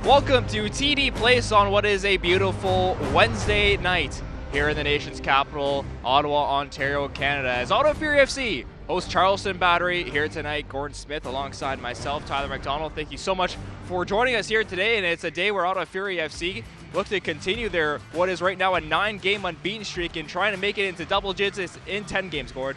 Welcome to TD Place on what is a beautiful Wednesday night here in the nation's capital, Ottawa, Ontario, Canada. As Ottawa Fury FC hosts Charleston Battery here tonight. Gordon Smith alongside myself, Tyler McDonald. Thank you so much for joining us here today. And it's a day where Ottawa Fury FC look to continue their what is right now a 9-game unbeaten streak and trying to make it into double digits in 10 games, Gord.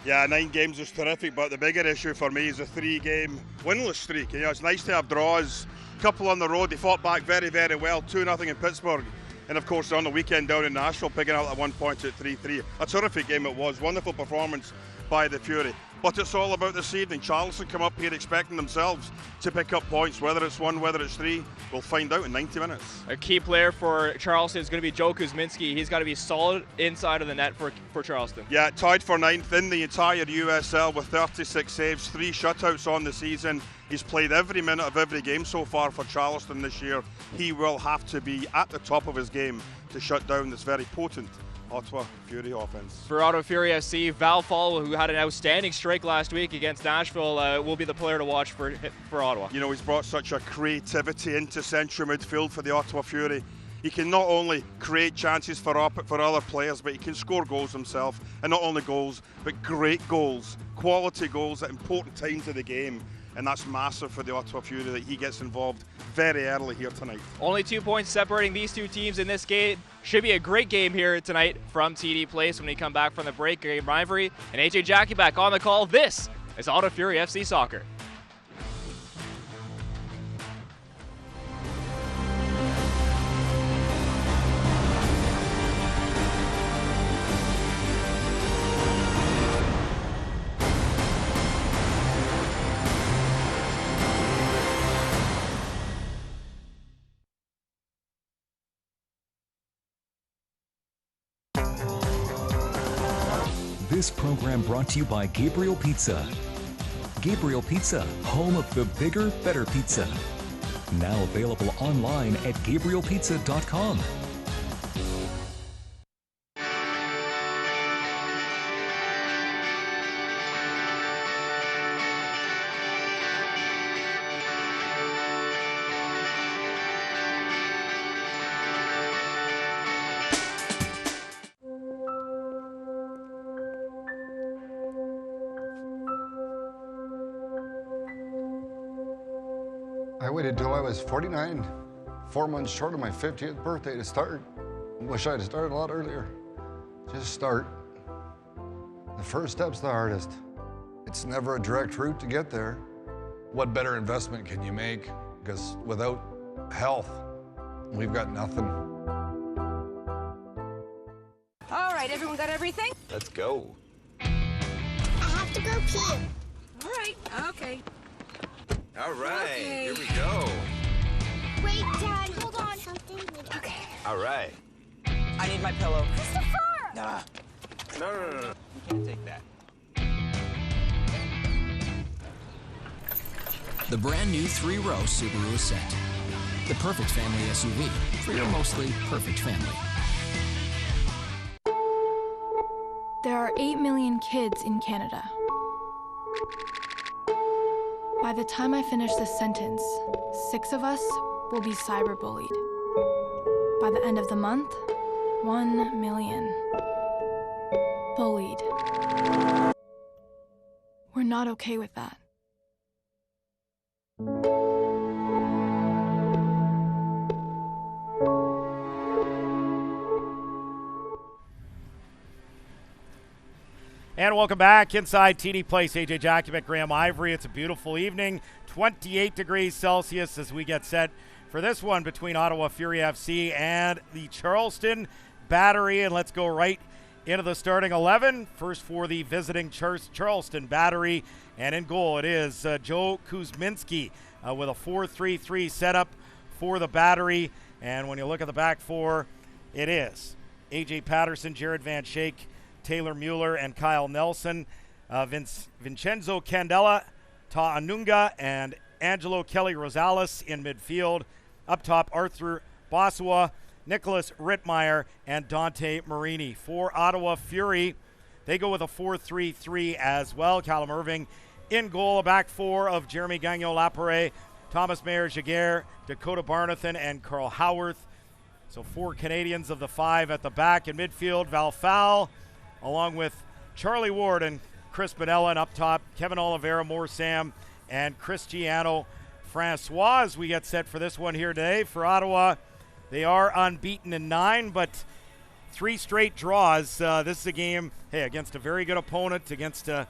Yeah, 9 games is terrific, but the bigger issue for me is a 3-game winless streak. You know, it's nice to have draws. Couple on the road, they fought back very, very well, 2-0 in Pittsburgh, and of course on the weekend down in Nashville, picking out at 1 point at 3-3. A terrific game it was, wonderful performance by the Fury. But it's all about this evening. Charleston come up here expecting themselves to pick up points, whether it's 1, whether it's 3, we'll find out in 90 minutes. A key player for Charleston is going to be Joe Kuzminski. He's got to be solid inside of the net for Charleston. Yeah, tied for 9th in the entire USL with 36 saves, 3 shutouts on the season. He's played every minute of every game so far for Charleston this year. He will have to be at the top of his game to shut down this very potent Ottawa Fury offense. For Ottawa Fury FC, Val Fall, who had an outstanding strike last week against Nashville, will be the player to watch for Ottawa. You know, he's brought such a creativity into central midfield for the Ottawa Fury. He can not only create chances for other players, but he can score goals himself. And not only goals, but great goals, quality goals at important times of the game. And that's massive for the Ottawa Fury that he gets involved very early here tonight. Only 2 points separating these two teams in this game. Should be a great game here tonight from TD Place when we come back from the break. Graham Ivory and AJ Jackie back on the call. This is Ottawa Fury FC Soccer. This program brought to you by Gabriel Pizza. Gabriel Pizza, home of the bigger, better pizza. Now available online at gabrielpizza.com. I waited till I was 49, 4 months short of my 50th birthday to start. Wish I'd started a lot earlier. Just start. The first step's the hardest. It's never a direct route to get there. What better investment can you make? Because without health, we've got nothing. All right, everyone got everything? Let's go. I have to go pee. All right, okay. All right, Okay. Here we go. Wait, Dad, hold on. Something. Okay. All right. I need my pillow. Christopher! No. You can't take that. The brand new 3-row Subaru Ascent. The perfect family SUV for your mostly perfect family. There are 8 million kids in Canada. By the time I finish this sentence, 6 of us will be cyberbullied. By the end of the month, 1 million bullied. We're not okay with that. And welcome back inside TD Place. AJ Jackie, Graham Ivory. It's a beautiful evening, 28 degrees Celsius as we get set for this one between Ottawa Fury FC and the Charleston Battery. And let's go right into the starting 11. First for the visiting Charleston Battery. And in goal it is Joe Kuzminski with a 4-3-3 setup for the Battery. And when you look at the back four, it is AJ Patterson, Jared Van Schaik, Taylor Mueller, and Kyle Nelson. Vincenzo Candela, Ta Anunga, and Angelo Kelly Rosales in midfield. Up top, Arthur Bosua, Nicholas Rittmeyer, and Dante Marini. For Ottawa Fury, they go with a 4-3-3 as well. Callum Irving in goal, a back four of Jeremy Gagnon-Lapare, Thomas Mayer-Giguère, Dakota Barnathan, and Carl Howarth. So 4 Canadians of the 5 at the back. In midfield, Val Fowl, along with Charlie Ward and Chris Manella, and up top, Kevin Oliveira, Moore Sam, and Cristiano Francois. As we get set for this one here today. For Ottawa, they are unbeaten in 9, but 3 straight draws. This is a game, against a very good opponent, against a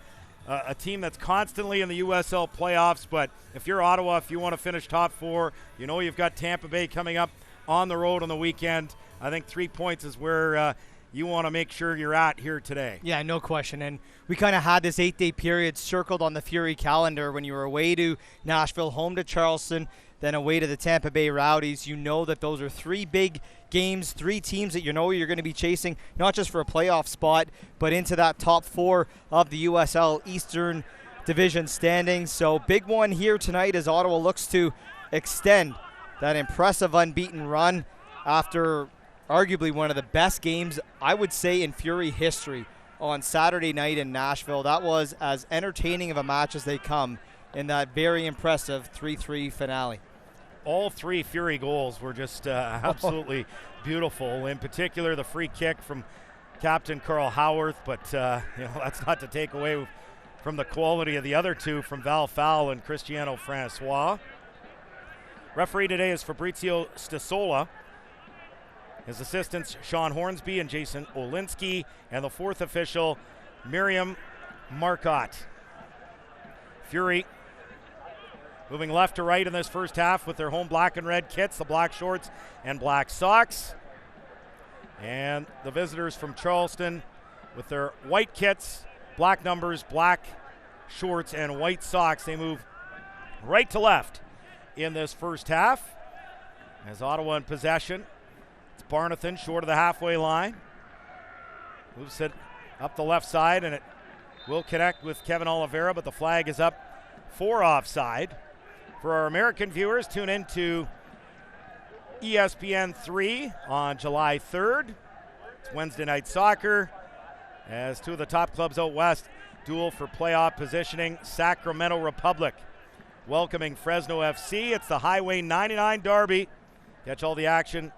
team that's constantly in the USL playoffs. But if you're Ottawa, if you want to finish top 4, you know you've got Tampa Bay coming up on the road on the weekend. I think 3 points is where you want to make sure you're at here today. Yeah, no question. And we kind of had this 8-day period circled on the Fury calendar when you were away to Nashville, home to Charleston, then away to the Tampa Bay Rowdies. You know that those are 3 big games, 3 teams that you know you're going to be chasing, not just for a playoff spot, but into that top 4 of the USL Eastern Division standings. So big one here tonight as Ottawa looks to extend that impressive unbeaten run after arguably one of the best games, I would say, in Fury history on Saturday night in Nashville. That was as entertaining of a match as they come in that very impressive 3-3 finale. All 3 Fury goals were just absolutely beautiful. In particular, the free kick from Captain Carl Howarth, but that's not to take away from the quality of the other 2 from Val Fowl and Cristiano Francois. Referee today is Fabrizio Stasola. His assistants, Sean Hornsby and Jason Olinsky, and the 4th official, Miriam Marcotte. Fury moving left to right in this first half with their home black and red kits, the black shorts and black socks. And the visitors from Charleston with their white kits, black numbers, black shorts, and white socks. They move right to left in this first half as Ottawa in possession. It's Barnathan short of the halfway line. Moves it up the left side, and it will connect with Kevin Oliveira, but the flag is up for offside. For our American viewers, tune in to ESPN 3 on July 3rd. It's Wednesday Night Soccer as 2 of the top clubs out west duel for playoff positioning. Sacramento Republic welcoming Fresno FC. It's the Highway 99 Derby. Catch all the action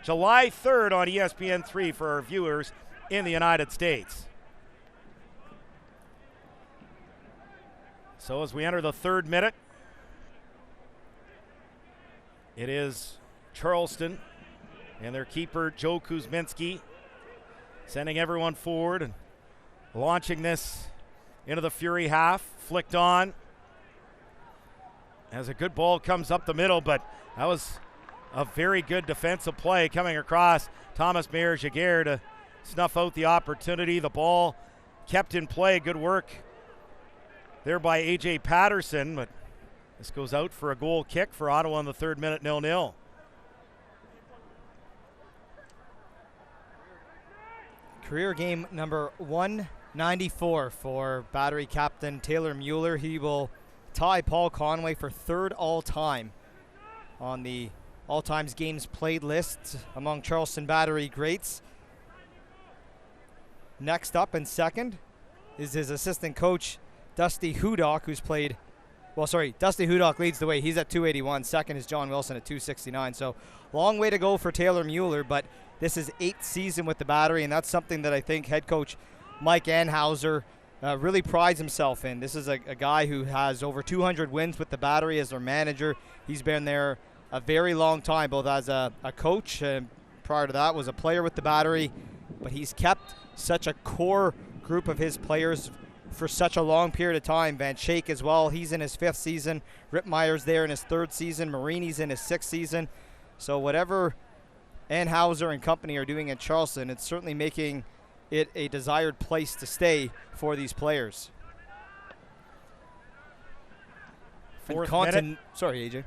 July 3rd on ESPN 3 for our viewers in the United States. So as we enter the 3rd minute, it is Charleston and their keeper, Joe Kuzminski, sending everyone forward and launching this into the Fury half. Flicked on as a good ball comes up the middle, but that was a very good defensive play coming across Thomas Mayer-Giguère to snuff out the opportunity. The ball kept in play. Good work there by A.J. Patterson, but this goes out for a goal kick for Ottawa in the 3rd minute, 0-0. Career game number 194 for Battery captain Taylor Mueller. He will tie Paul Conway for 3rd all-time on the all-times games played list among Charleston Battery greats. Next up in 2nd is his assistant coach, Dusty Hudock, who's played, Dusty Hudock leads the way. He's at 281. 2nd is John Wilson at 269. So long way to go for Taylor Mueller, but this is 8th season with the Battery, and that's something that I think head coach Mike Anhauser really prides himself in. This is a guy who has over 200 wins with the Battery as their manager. He's been there a very long time, both as a coach and prior to that was a player with the Battery, but he's kept such a core group of his players for such a long period of time. Van Schaik as well, he's in his 5th season. Rittmeyer's there in his 3rd season. Marini's in his 6th season. So whatever Anhauser and company are doing in Charleston, it's certainly making it a desired place to stay for these players. 4th minute. Sorry, AJ.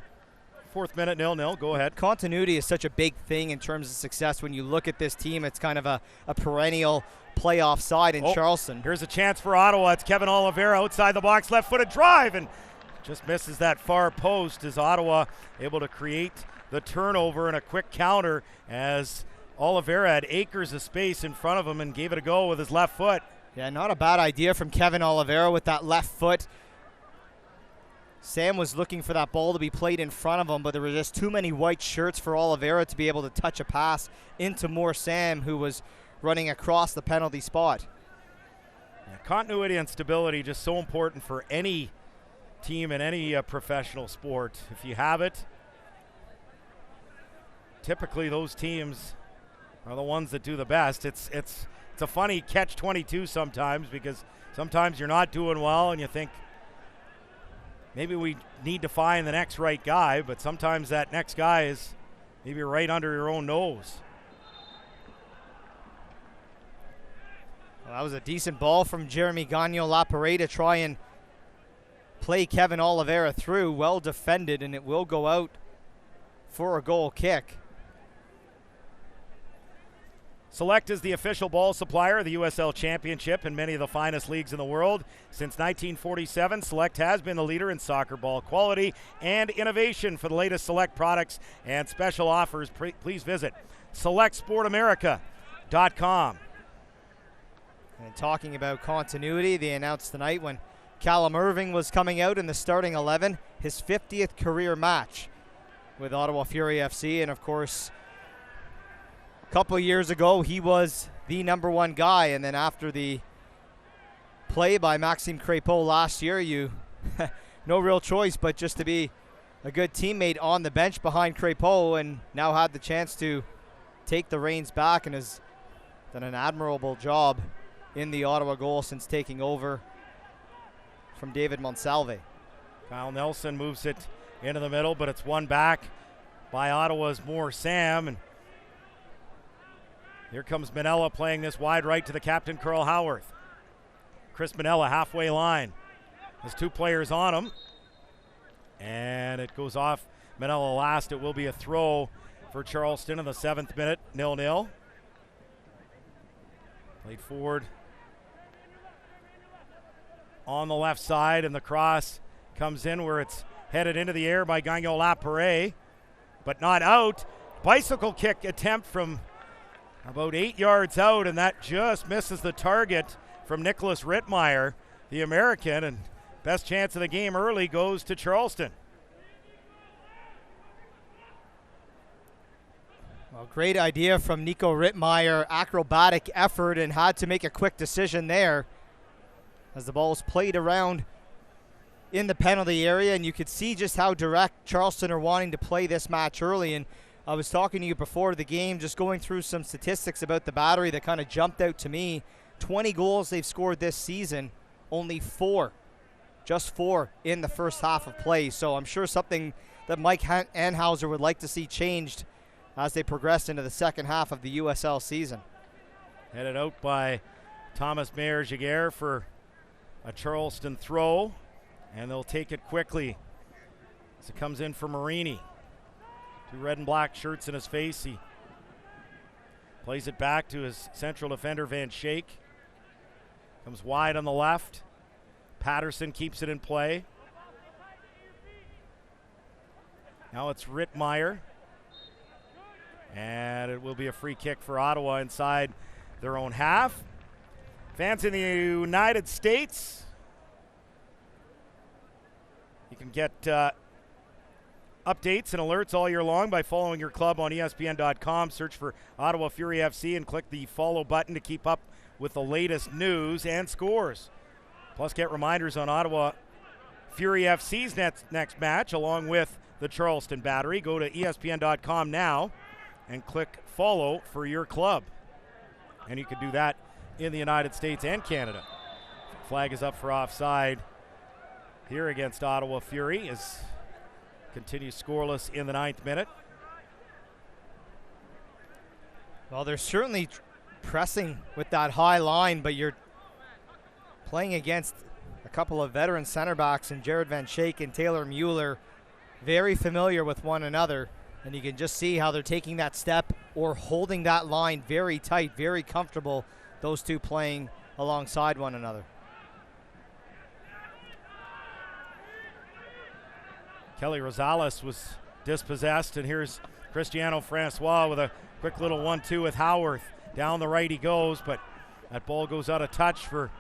4th minute, 0-0. Go ahead. Continuity is such a big thing in terms of success. When you look at this team, it's kind of a perennial playoff side in Charleston. Here's a chance for Ottawa. It's Kevin Oliveira outside the box, left-footed drive, and just misses that far post. As Ottawa able to create the turnover and a quick counter as Oliveira had acres of space in front of him and gave it a go with his left foot. Yeah, not a bad idea from Kevin Oliveira with that left foot. Sam was looking for that ball to be played in front of him, but there were just too many white shirts for Oliveira to be able to touch a pass into more Sam, who was running across the penalty spot. Yeah, continuity and stability just so important for any team in any professional sport. If you have it, typically those teams are the ones that do the best. It's a funny catch-22 sometimes, because sometimes you're not doing well and you think maybe we need to find the next right guy, but sometimes that next guy is maybe right under your own nose. Well, that was a decent ball from Jeremy Gagnon-Laparé to try and play Kevin Oliveira through. Well defended, and it will go out for a goal kick. Select is the official ball supplier of the USL Championship and many of the finest leagues in the world. Since 1947, Select has been the leader in soccer ball quality and innovation. For the latest Select products and special offers, please visit SelectSportAmerica.com. And talking about continuity, they announced tonight when Callum Irving was coming out in the starting 11, his 50th career match with Ottawa Fury FC, and of course, couple of years ago, he was the #1 guy, and then after the play by Maxime Crépeau last year, you no real choice but just to be a good teammate on the bench behind Crépeau, and now had the chance to take the reins back and has done an admirable job in the Ottawa goal since taking over from David Monsalve. Kyle Nelson moves it into the middle, but it's won back by Ottawa's Moore Sam, and here comes Manella playing this wide right to the captain, Carl Howarth. Chris Manella, halfway line. There's two players on him. And it goes off Manella last. It will be a throw for Charleston in the 7th minute, 0-0. Played forward on the left side, and the cross comes in where it's headed into the air by Gagnon-Laparé, but not out. Bicycle kick attempt from about 8 yards out, and that just misses the target from Nicholas Rittmeyer, the American, and best chance of the game early goes to Charleston. Well, great idea from Nico Rittmeyer, acrobatic effort, and had to make a quick decision there as the ball was played around in the penalty area, and you could see just how direct Charleston are wanting to play this match early. And I was talking to you before the game, just going through some statistics about the Battery that kind of jumped out to me. 20 goals they've scored this season, only 4, just 4 in the first half of play. So I'm sure something that Mike Anhauser would like to see changed as they progress into the second half of the USL season. Headed out by Thomas Mayer-Giguère for a Charleston throw, and they'll take it quickly as it comes in for Marini. Two red and black shirts in his face. He plays it back to his central defender, Van Schaik. Comes wide on the left. Patterson keeps it in play. Now it's Rittmeyer. And it will be a free kick for Ottawa inside their own half. Fans in the United States, you can get updates and alerts all year long by following your club on ESPN.com. Search for Ottawa Fury FC and click the follow button to keep up with the latest news and scores. Plus, get reminders on Ottawa Fury FC's next match along with the Charleston Battery. Go to ESPN.com now and click follow for your club. And you can do that in the United States and Canada. Flag is up for offside here against Ottawa Fury as continues scoreless in the 9th minute. Well, they're certainly pressing with that high line, but you're playing against a couple of veteran center backs in Jared Van Schaik and Taylor Mueller, very familiar with one another, and you can just see how they're taking that step or holding that line very tight, very comfortable, those two playing alongside one another. Kelly Rosales was dispossessed, and here's Cristiano Francois with a quick little 1-2 with Howarth. Down the right he goes, but that ball goes out of touch for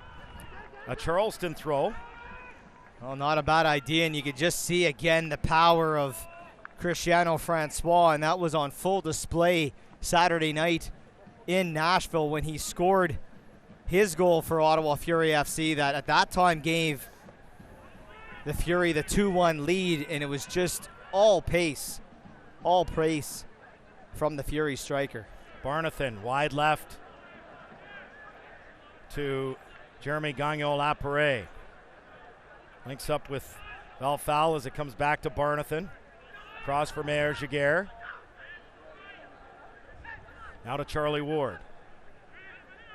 a Charleston throw. Well, not a bad idea, and you could just see again the power of Cristiano Francois, and that was on full display Saturday night in Nashville when he scored his goal for Ottawa Fury FC that at that time gave the Fury the 2-1 lead, and it was just all pace from the Fury striker. Barnathan wide left to Jeremy Gagnon-Lapierre. Links up with Valfal as it comes back to Barnathan. Cross for Mayer Giguère. Now to Charlie Ward.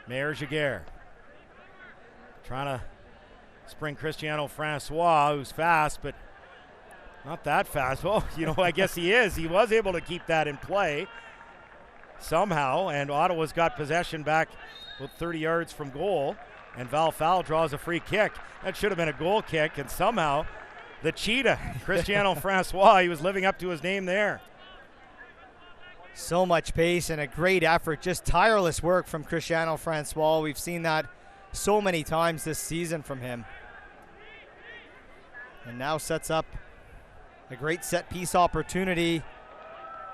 Mayer Giguère trying to spring Cristiano Francois, who's fast, but not that fast. Well, I guess he is. He was able to keep that in play somehow, and Ottawa's got possession back about 30 yards from goal, and Valfal draws a free kick. That should have been a goal kick, and somehow the cheetah, Cristiano Francois, he was living up to his name there. So much pace and a great effort, just tireless work from Cristiano Francois. We've seen that so many times this season from him. And now sets up a great set piece opportunity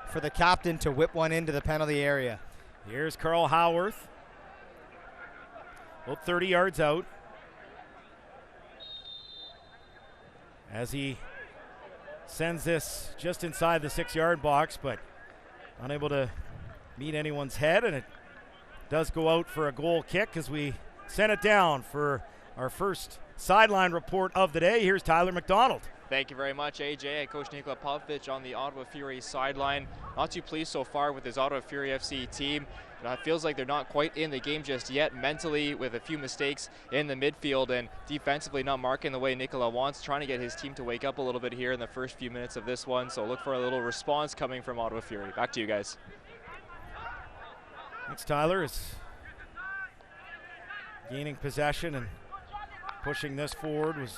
for the captain to whip one into the penalty area. Here's Carl Howarth. About 30 yards out. As he sends this just inside the 6-yard box, but unable to meet anyone's head, and it does go out for a goal kick as we send it down for our first sideline report of the day. Here's Tyler McDonald. Thank you very much, AJ. Coach Nikola Popovich on the Ottawa Fury sideline. Not too pleased so far with his Ottawa Fury FC team. It feels like they're not quite in the game just yet mentally, with a few mistakes in the midfield and defensively not marking the way Nikola wants, trying to get his team to wake up a little bit here in the first few minutes of this one. So look for a little response coming from Ottawa Fury. Back to you guys. Thanks, Tyler. Is gaining possession and pushing this forward was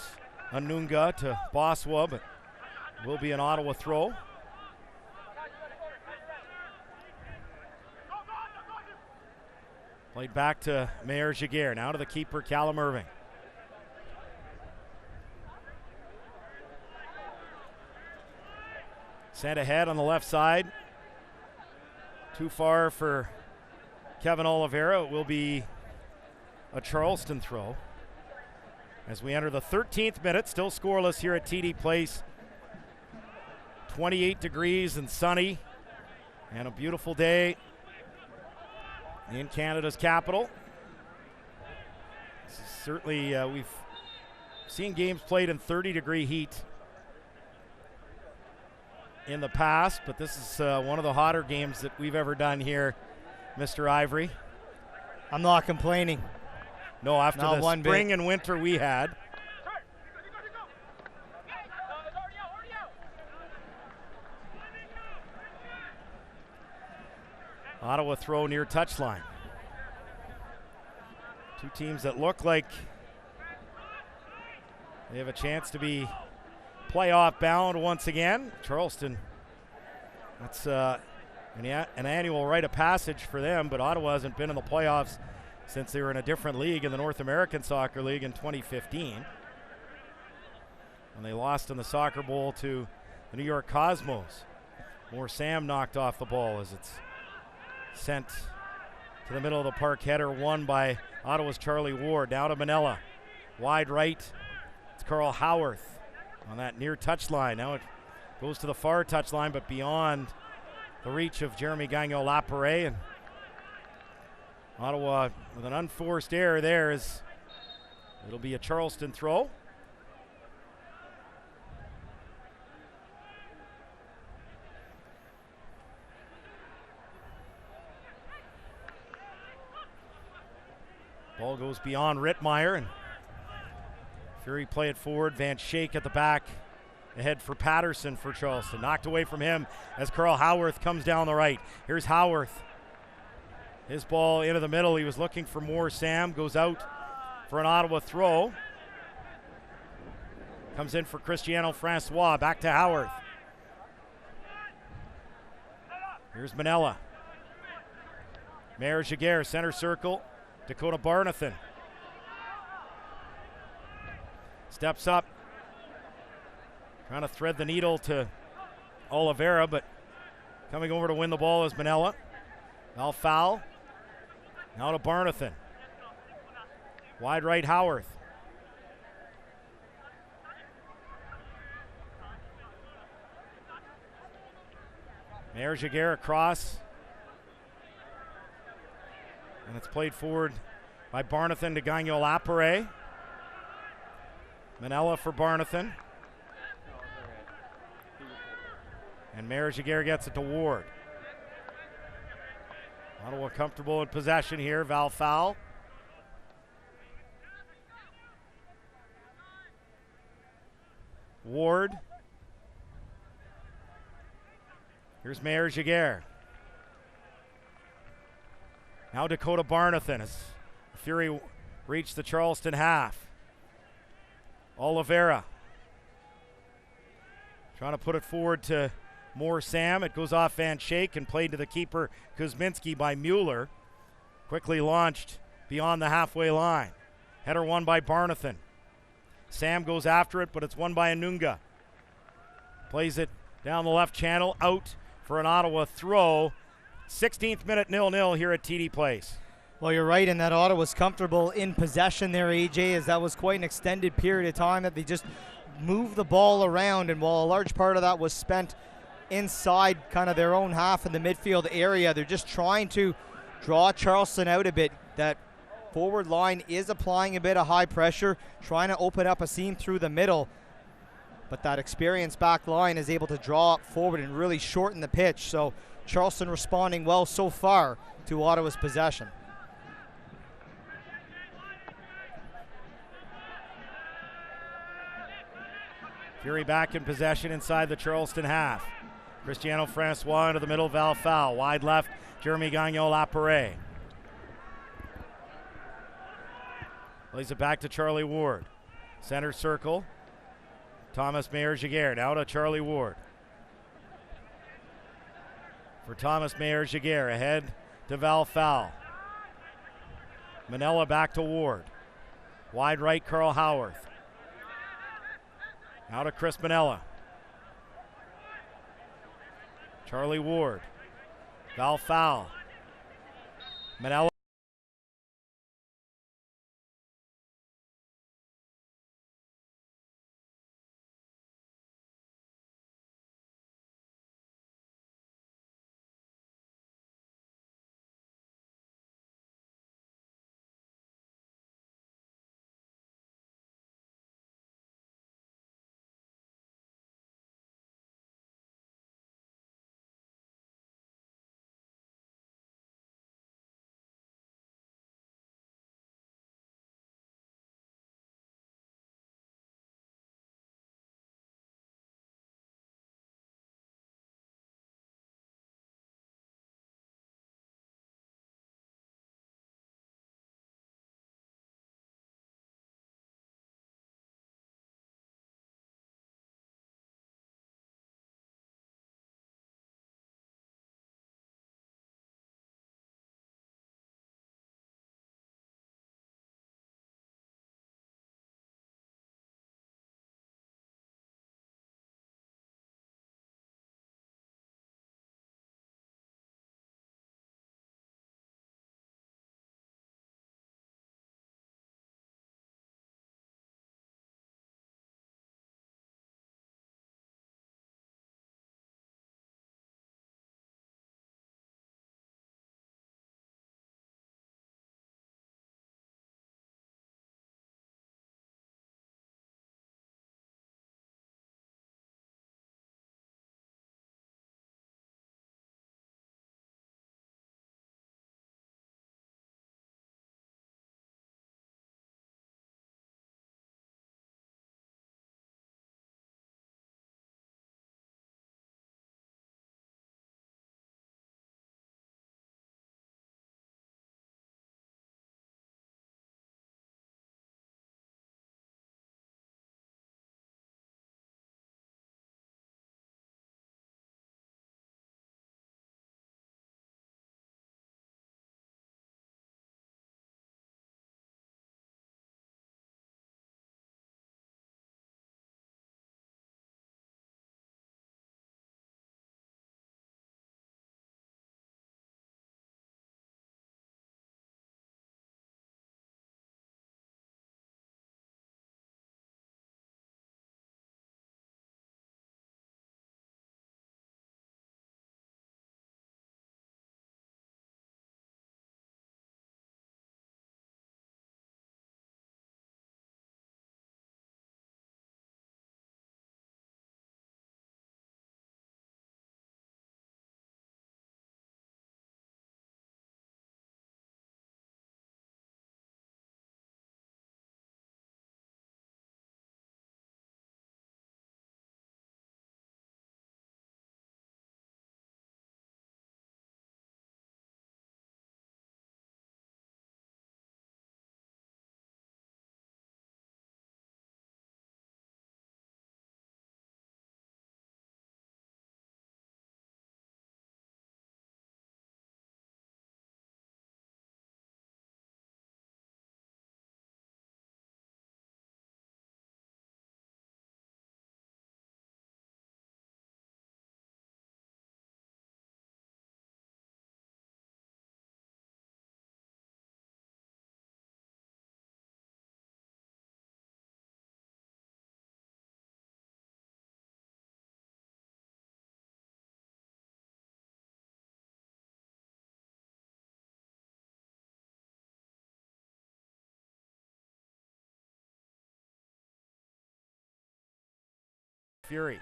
Anunga to Boswa, but will be an Ottawa throw. Played back to Mayer Giguère. Now to the keeper, Callum Irving. Sent ahead on the left side. Too far for Kevin Oliveira. It will be a Charleston throw. As we enter the 13th minute, still scoreless here at TD Place. 28 degrees and sunny, and a beautiful day in Canada's capital. This is certainly, we've seen games played in 30-degree heat in the past, but this is one of the hotter games that we've ever done here, Mr. Ivory. I'm not complaining. No, after not the spring and winter we had. Ottawa throw near touchline. Two teams that look like they have a chance to be playoff bound once again. Charleston, that's an annual rite of passage for them, but Ottawa hasn't been in the playoffs since they were in a different league in the North American Soccer League in 2015. And they lost in the Soccer Bowl to the New York Cosmos. More Sam knocked off the ball as it's sent to the middle of the park. Header won by Ottawa's Charlie Ward. Now to Manella. Wide right. It's Carl Howarth on that near touchline. Now it goes to the far touchline, but beyond the reach of Jeremy Gagnon-Lapierre. And Ottawa with an unforced error there, as it'll be a Charleston throw. Ball goes beyond Rittmeyer, and Fury play it forward. Van Schaik at the back. Ahead for Patterson for Charleston. Knocked away from him as Carl Howarth comes down the right. Here's Howarth. His ball into the middle. He was looking for more. Sam goes out for an Ottawa throw. Comes in for Cristiano Francois. Back to Howarth. Here's Manella. Mayer Giguère, center circle. Dakota Barnathan. Steps up Trying to thread the needle to Oliveira, but coming over to win the ball is Manella. Now foul. Now to Barnathan. Wide right, Howarth. Mayor Jaguar across. And it's played forward by Barnathan to Gagnon Lapare. Manella for Barnathan. And Mayor Jaguar gets it to Ward. Ottawa comfortable in possession here. Val foul. Ward. Here's Mayor Jaguar. Now Dakota Barnathan as Fury reached the Charleston half. Oliveira trying to put it forward to Moore Sam. It goes off Van Schaik and played to the keeper Kuzminski by Mueller. Quickly launched beyond the halfway line. Header won by Barnathan. Sam goes after it, but it's won by Anunga. Plays it down the left channel, out for an Ottawa throw. 16th minute 0-0 here at TD Place. Well, you're right in that Ottawa's comfortable in possession there, AJ, as that was quite an extended period of time that they just moved the ball around, and while a large part of that was spent inside kind of their own half in the midfield area, they're just trying to draw Charleston out a bit. That forward line is applying a bit of high pressure, trying to open up a seam through the middle, but that experienced back line is able to draw up forward and really shorten the pitch. So Charleston responding well so far to Ottawa's possession. Fury back in possession inside the Charleston half. Cristiano Francois into the middle, Val foul. Wide left, Jeremy Gagnon Lapare. Plays it back to Charlie Ward. Center circle. Thomas Mayer Jaguar now to Charlie Ward. For Thomas Mayer Jaguar, ahead to Val foul. Manella back to Ward. Wide right, Carl Howarth. Now to Chris Manella. Charlie Ward. Val foul. Manella. Fury.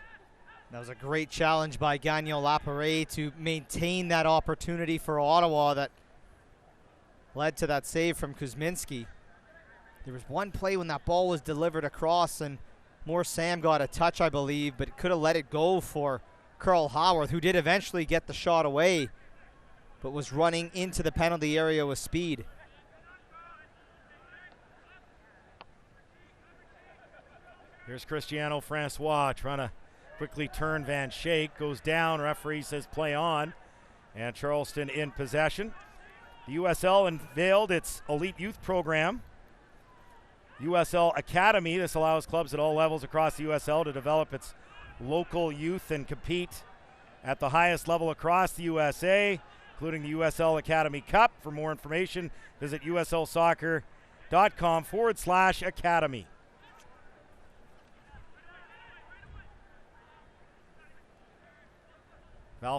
That was a great challenge by Gagnon Laparé to maintain that opportunity for Ottawa that led to that save from Kuzminski. There was one play when that ball was delivered across and Sam got a touch, I believe, but could have let it go for Carl Howarth, who did eventually get the shot away, but was running into the penalty area with speed. Here's Cristiano Francois trying to quickly turn Van Schaik. Goes down. Referee says play on. And Charleston in possession. The USL unveiled its elite youth program, USL Academy. This allows clubs at all levels across the USL to develop its local youth and compete at the highest level across the USA, including the USL Academy Cup. For more information, visit uslsoccer.com/academy.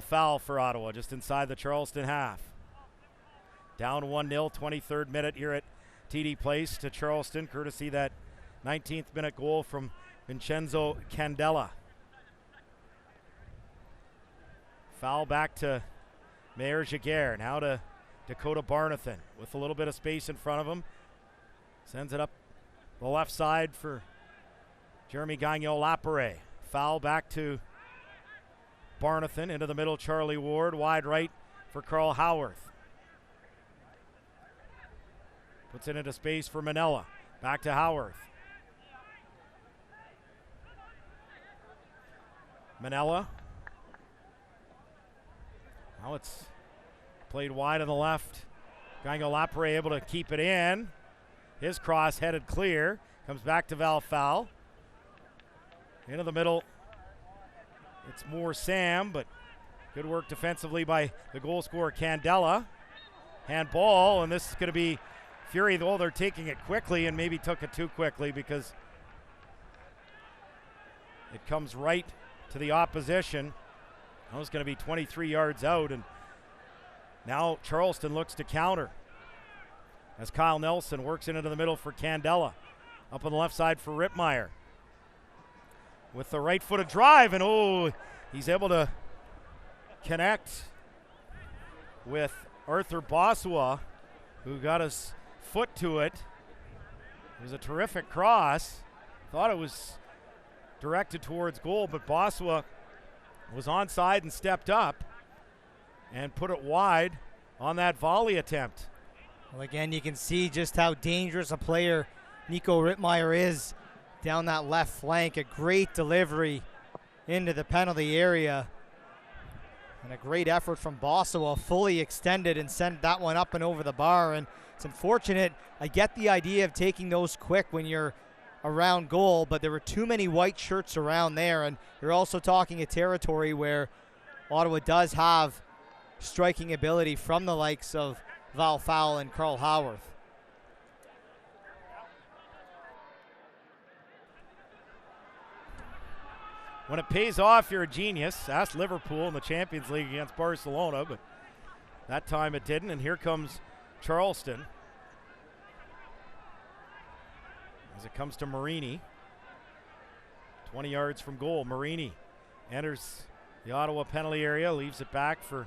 Foul for Ottawa, just inside the Charleston half. Down 1-0, 23rd minute here at TD Place to Charleston, courtesy that 19th minute goal from Vincenzo Candela. Foul back to Mayer Jaguar, now to Dakota Barnathan with a little bit of space in front of him. Sends it up the left side for Jeremy Gagnon Laparé. Foul back to Barnathan, into the middle, Charlie Ward, wide right for Carl Howarth. Puts it into space for Manella. Back to Howarth. Manella. Now it's played wide on the left. Gagnon Laparé able to keep it in. His cross headed clear. Comes back to Val Foul. Into the middle. It's Sam, but good work defensively by the goal scorer Candela. Handball, and this is going to be Fury, though they're taking it quickly and maybe took it too quickly because it comes right to the opposition. That was going to be 23 yards out, and now Charleston looks to counter as Kyle Nelson works into the middle for Candela. Up on the left side for Rittmeyer. With the right-footed drive, and he's able to connect with Arthur Bosua, who got his foot to it. It was a terrific cross. Thought it was directed towards goal, but Bosua was onside and stepped up and put it wide on that volley attempt. Well, again, you can see just how dangerous a player Nico Rittmeyer is down that left flank. A great delivery into the penalty area. And a great effort from Bosua, fully extended and sent that one up and over the bar. And it's unfortunate. I get the idea of taking those quick when you're around goal, but there were too many white shirts around there. And you're also talking a territory where Ottawa does have striking ability from the likes of Val Foul and Carl Howarth. When it pays off, you're a genius. Ask Liverpool in the Champions League against Barcelona, but that time it didn't. And here comes Charleston as it comes to Marini. 20 yards from goal. Marini enters the Ottawa penalty area, leaves it back for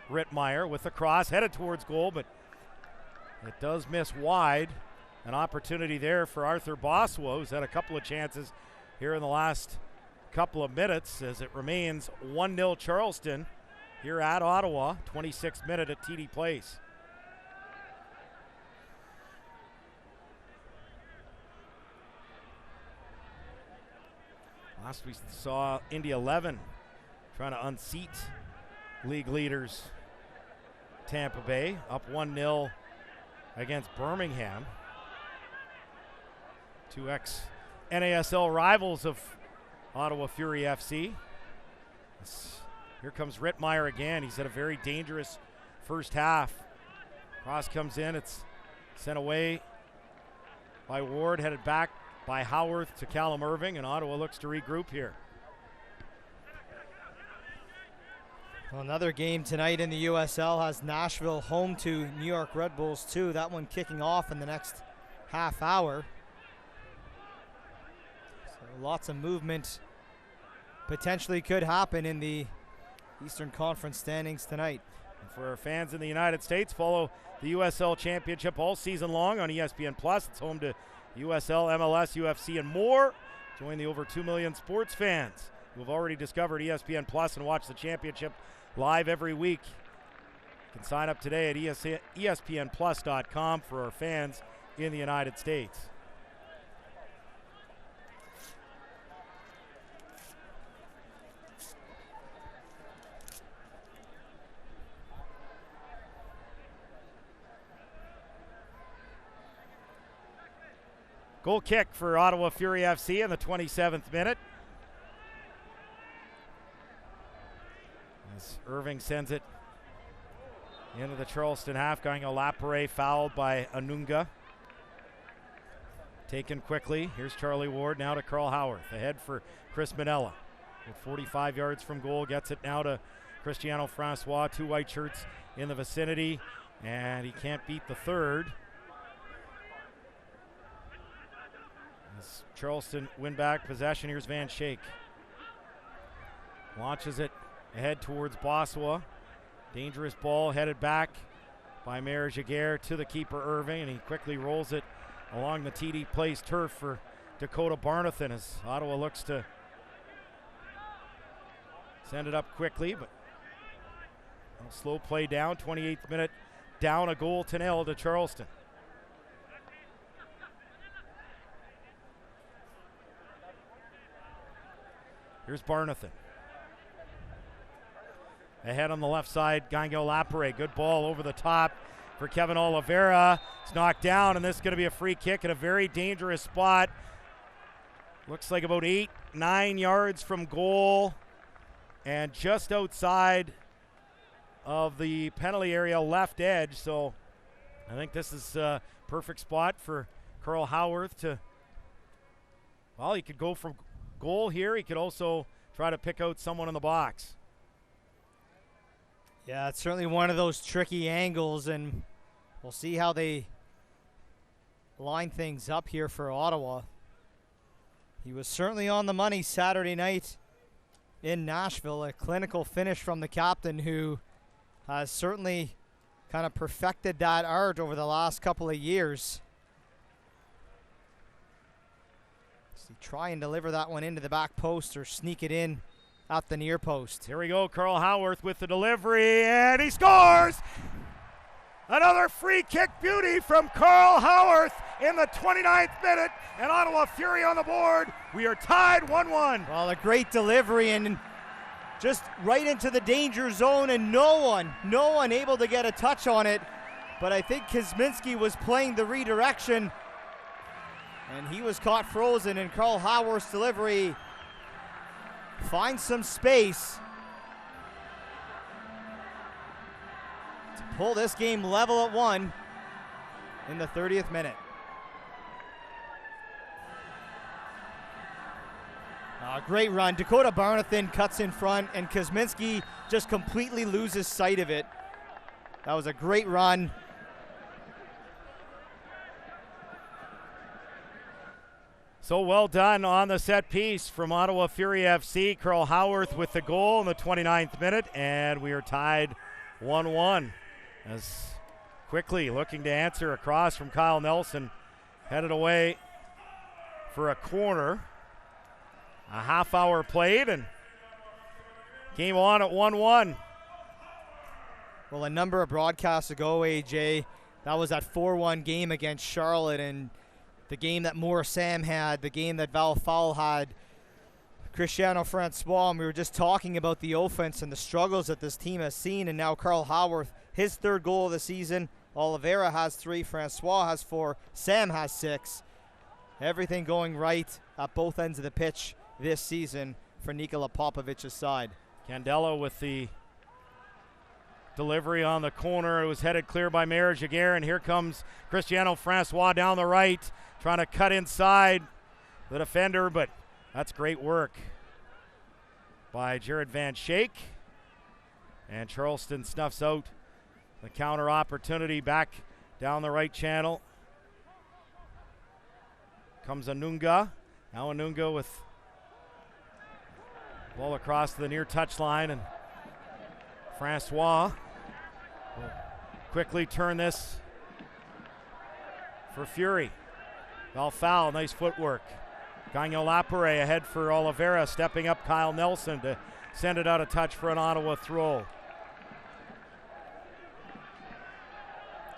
Rittmeyer with a cross, headed towards goal, but it does miss wide. An opportunity there for Arthur Bosua, who's had a couple of chances here in the last couple of minutes, as it remains 1-0 Charleston here at Ottawa. 26th minute at TD Place. Last we saw Indy 11 trying to unseat league leaders Tampa Bay, up 1-0 against Birmingham. Two ex-NASL rivals of Ottawa Fury FC. Here comes Rittmeyer again. He's had a very dangerous first half. Cross comes in. It's sent away by Ward, headed back by Howarth to Callum Irving, and Ottawa looks to regroup here. Well, another game tonight in the USL has Nashville home to New York Red Bulls 2. That one kicking off in the next half hour. So lots of movement potentially could happen in the Eastern Conference standings tonight. And for our fans in the United States, follow the USL Championship all season long on ESPN+. It's home to USL, MLS, UFC, and more. Join the over 2 million sports fans who have already discovered ESPN Plus and watch the championship live every week. You can sign up today at ESPNplus.com for our fans in the United States. Goal kick for Ottawa Fury FC in the 27th minute. As Irving sends it into the Charleston half, going a Lapare fouled by Anunga. Taken quickly. Here's Charlie Ward now to Carl Howarth. Ahead for Chris Manella. With 45 yards from goal, gets it now to Cristiano Francois. 2 white shirts in the vicinity, and he can't beat the third. As Charleston win back possession, here's Van Schaik. Launches it ahead towards Boswa. Dangerous ball headed back by Mayor Jaguar to the keeper Irving, and he quickly rolls it along the TD Place turf for Dakota Barnathan as Ottawa looks to send it up quickly, but a slow play down. 28th minute, down a goal to nil to Charleston. Here's Barnathan. Ahead on the left side, Gango Lapare. Good ball over the top for Kevin Oliveira. It's knocked down, and this is going to be a free kick at a very dangerous spot. Looks like about 8-9 yards from goal and just outside of the penalty area left edge. So I think this is a perfect spot for Carl Howarth to, well, he could go from goal here. He could also try to pick out someone in the box. Yeah, it's certainly one of those tricky angles, and we'll see how they line things up here for Ottawa. He was certainly on the money Saturday night in Nashville. A clinical finish from the captain, who has certainly kind of perfected that art over the last couple of years. So try and deliver that one into the back post or sneak it in at the near post. Here we go, Carl Howarth with the delivery, and he scores! Another free kick beauty from Carl Howarth in the 29th minute, and Ottawa Fury on the board. We are tied 1-1. Well, a great delivery and just right into the danger zone, and no one able to get a touch on it. But I think Kuzminski was playing the redirection, and he was caught frozen, and Carl Howarth's delivery finds some space to pull this game level at 1 in the 30th minute. Great run. Dakota Barnathan cuts in front, and Kuzminski just completely loses sight of it. That was a great run. So well done on the set piece from Ottawa Fury FC. Carl Howarth with the goal in the 29th minute, and we are tied 1-1. As quickly looking to answer across from Kyle Nelson, headed away for a corner. A half hour played, and game on at 1-1. Well, a number of broadcasts ago, AJ, that was that 4-1 game against Charlotte, and the game that Moore Sam had, the game that Val Fowl had, Cristiano Francois, and we were just talking about the offense and the struggles that this team has seen, and now Carl Howarth, his 3rd goal of the season. Oliveira has 3, Francois has 4, Sam has 6. Everything going right at both ends of the pitch this season for Nikola Popovic's side. Candelo with the delivery on the corner. It was headed clear by Mayor Jaguar, and here comes Cristiano Francois down the right, trying to cut inside the defender, but that's great work by Jared Van Schaik. And Charleston snuffs out the counter opportunity back down the right channel. Comes Anunga. Now Anunga with Ball across the near touchline, and Francois will quickly turn this for Fury. Foul, nice footwork. Gagnon Lapare ahead for Oliveira, stepping up Kyle Nelson to send it out of touch for an Ottawa throw.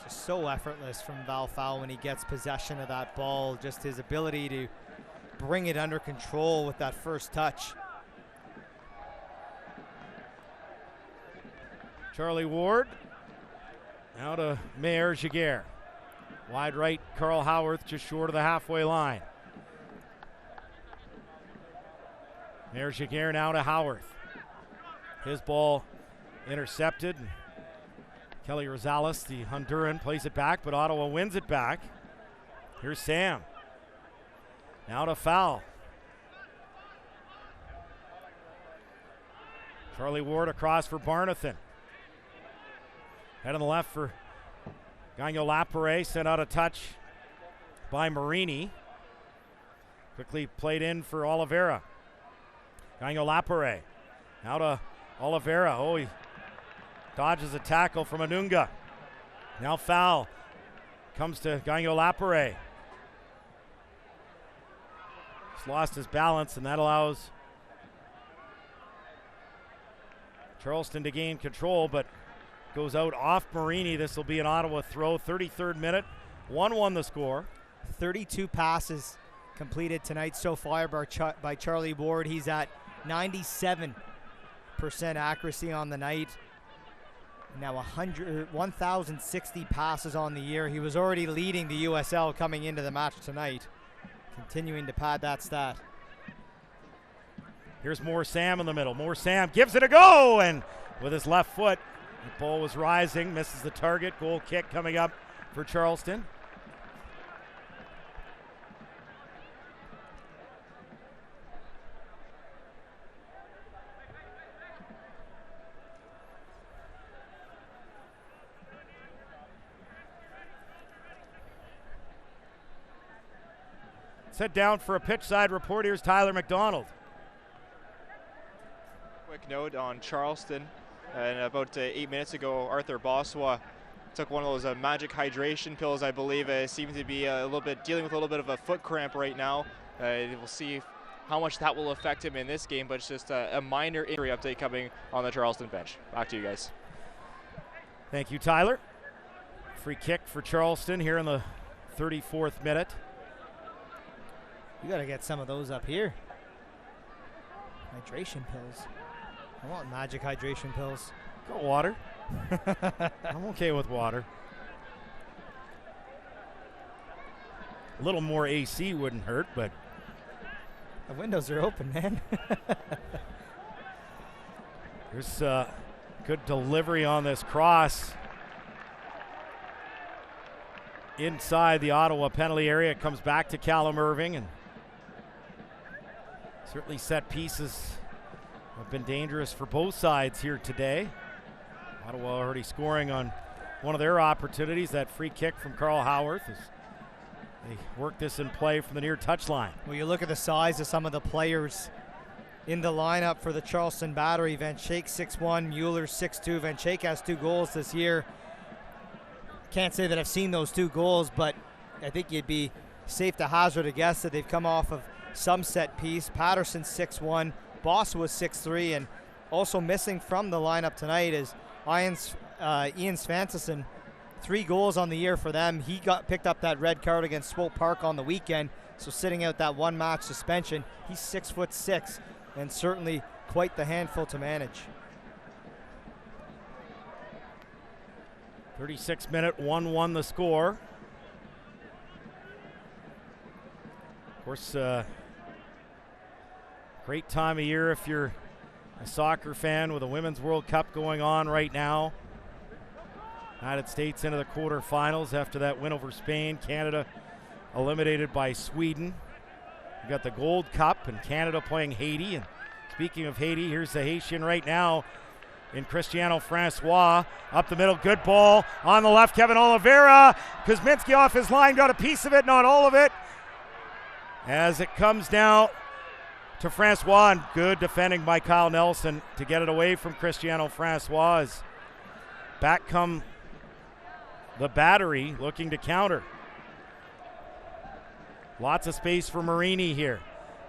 Just so effortless from Foul when he gets possession of that ball. Just his ability to bring it under control with that first touch. Charlie Ward. Now to Mayer Giguère. Wide right, Carl Howarth just short of the halfway line. Mayer Giguère now to Howarth. His ball intercepted. Kelly Rosales, the Honduran, plays it back, but Ottawa wins it back. Here's Sam. Now to Foul. Charlie Ward across for Barnathan. Head on the left for Gagnon Lapare, sent out a touch by Marini. Quickly played in for Oliveira. Gagnon Lapare. Now to Oliveira. Oh, he dodges a tackle from Anunga. Now Foul. Comes to Gagnon Lapare. He's lost his balance, and that allows Charleston to gain control, but goes out off Marini. This will be an Ottawa throw. 33rd minute. 1-1 the score. 32 passes completed tonight so far by Charlie Ward. He's at 97% accuracy on the night. Now 1,060 passes on the year. He was already leading the USL coming into the match tonight. Continuing to pad that stat. Here's more Sam in the middle. More Sam gives it a go, and with his left foot, the ball was rising, misses the target. Goal kick coming up for Charleston. Set down for a pitch side report. Here's Tyler McDonald. Quick note on Charleston. And about 8 minutes ago, Arthur Boswa took one of those magic hydration pills, I believe. Seems to be dealing with a little bit of a foot cramp right now. We'll see how much that will affect him in this game, but it's just a minor injury update coming on the Charleston bench. Back to you guys. Thank you, Tyler. Free kick for Charleston here in the 34th minute. You got to get some of those up here. Hydration pills. I want magic hydration pills. Go water. I'm okay with water. A little more AC wouldn't hurt, but the windows are open, man. There's good delivery on this cross. Inside the Ottawa penalty area, it comes back to Callum Irving, and certainly set pieces have been dangerous for both sides here today. Ottawa already scoring on one of their opportunities, that free kick from Carl Howarth as they work this in play from the near touchline. Well, you look at the size of some of the players in the lineup for the Charleston Battery. Van Schaik 6'1", Mueller 6'2". Van Schaik has 2 goals this year. Can't say that I've seen those 2 goals, but I think you'd be safe to hazard a guess that they've come off of some set piece. Patterson 6'1", Boss was 6'3", and also missing from the lineup tonight is Ian Svantesson. 3 goals on the year for them. He got picked up that red card against Swope Park on the weekend, so sitting out that 1-match suspension. He's 6'6", and certainly quite the handful to manage. 36 minute, 1-1 the score. Of course, great time of year if you're a soccer fan with a Women's World Cup going on right now. United States into the quarterfinals after that win over Spain. Canada eliminated by Sweden. You got the Gold Cup and Canada playing Haiti. And speaking of Haiti, here's the Haitian right now in Cristiano Francois. Up the middle, good ball. On the left, Kevin Oliveira. Kuzminski off his line, got a piece of it, not all of it. As it comes now to Francois, and good defending by Kyle Nelson to get it away from Cristiano Francois. Back come the Battery looking to counter. Lots of space for Marini here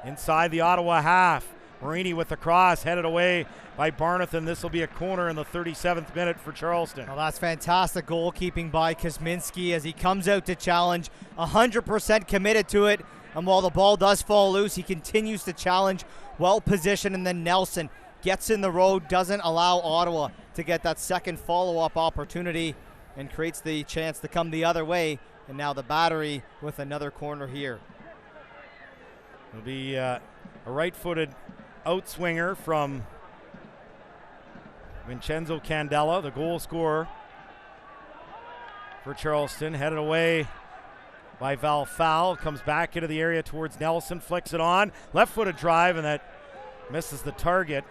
inside the Ottawa half. Marini with the cross, headed away by Barnathan. This will be a corner in the 37th minute for Charleston. Well, that's fantastic goalkeeping by Kosminski as he comes out to challenge, 100% committed to it. And while the ball does fall loose, he continues to challenge, well positioned, and then Nelson gets in the road, doesn't allow Ottawa to get that second follow-up opportunity, and creates the chance to come the other way. And now the Battery with another corner here. It'll be a right-footed outswinger from Vincenzo Candela, the goal scorer for Charleston. Headed away by Val Fowl. Comes back into the area towards Nelson. Flicks it on. Left-footed drive, and that misses the target.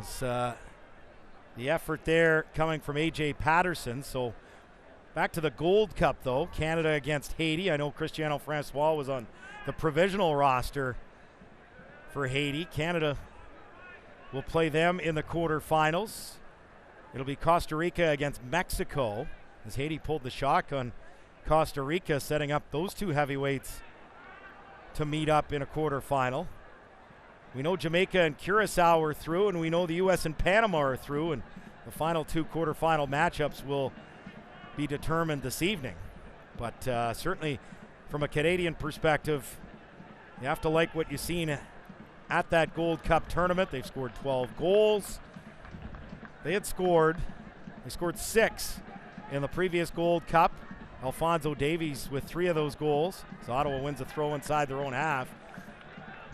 It's the effort there coming from A.J. Patterson. So back to the Gold Cup, though. Canada against Haiti. I know Cristiano Francois was on the provisional roster for Haiti. Canada will play them in the quarterfinals. It'll be Costa Rica against Mexico as Haiti pulled the shock on Costa Rica, setting up those two heavyweights to meet up in a quarterfinal. We know Jamaica and Curacao are through, and we know the U.S. and Panama are through, and the final two quarterfinal matchups will be determined this evening. But certainly from a Canadian perspective, you have to like what you've seen at that Gold Cup tournament. They've scored 12 goals. They scored 6 in the previous Gold Cup. Alphonso Davies with 3 of those goals. So Ottawa wins a throw inside their own half.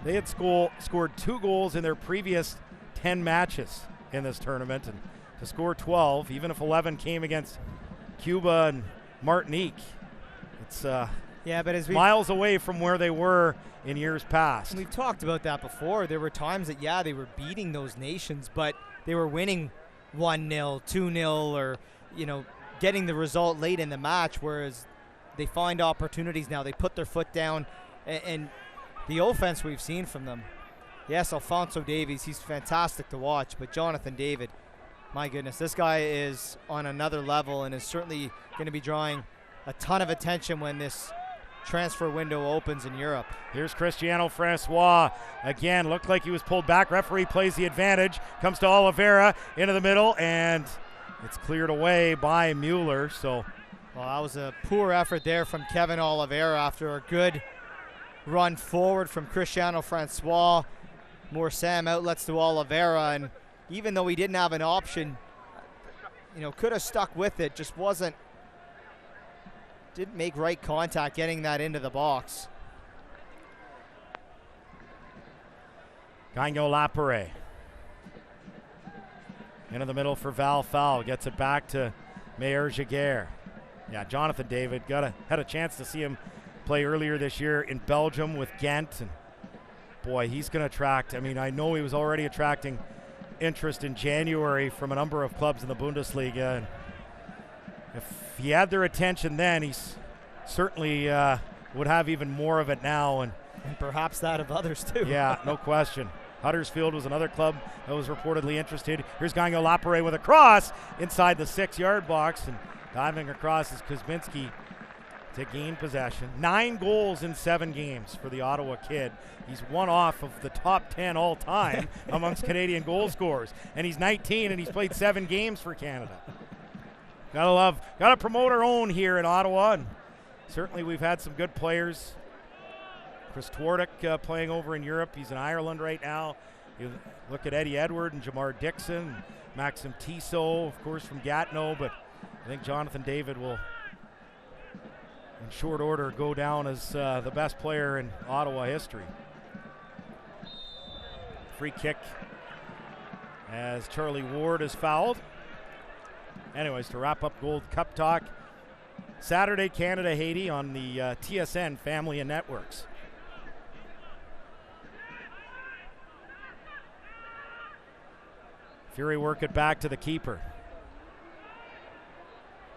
They had scored 2 goals in their previous 10 matches in this tournament. And to score 12, even if 11 came against Cuba and Martinique, it's but as miles away from where they were in years past. We've talked about that before. There were times that, they were beating those nations, but they were winning 1-0, 2-0, or, getting the result late in the match, whereas they find opportunities now. They put their foot down, and the offense we've seen from them. Yes, Alphonso Davies, he's fantastic to watch, but Jonathan David, my goodness, this guy is on another level and is certainly going to be drawing a ton of attention when this transfer window opens in Europe. Here's Cristiano Francois. Again, looked like he was pulled back. Referee plays the advantage. Comes to Oliveira into the middle, and it's cleared away by Mueller. So, well, that was a poor effort there from Kevin Oliveira after a good run forward from Cristiano Francois. More Sam outlets to Oliveira, and even though he didn't have an option, could have stuck with it, just didn't make right contact getting that into the box. Gagnon Lapere. Into the middle for Val Fowl. Gets it back to Mayer Giguère. Yeah, Jonathan David had a chance to see him play earlier this year in Belgium with Ghent. And boy, he's going to attract. I know he was already attracting interest in January from a number of clubs in the Bundesliga. And if he had their attention then, he's certainly would have even more of it now. And perhaps that of others too. Yeah, no question. Huddersfield was another club that was reportedly interested. Here's Gagnon Lapere with a cross inside the 6-yard box, and diving across is Kosminski to gain possession. 9 goals in 7 games for the Ottawa kid. He's one off of the top 10 all time amongst Canadian goal scorers, and he's 19 and he's played 7 games for Canada. Gotta promote our own here in Ottawa, and certainly we've had some good players. Chris Twarduk playing over in Europe. He's in Ireland right now. You look at Eddie Edward and Jamar Dixon, Maxim Tissot, of course, from Gatineau, but I think Jonathan David will, in short order, go down as the best player in Ottawa history. Free kick as Charlie Ward is fouled. Anyways, to wrap up Gold Cup talk, Saturday, Canada, Haiti on the TSN family and networks. Fury work it back to the keeper.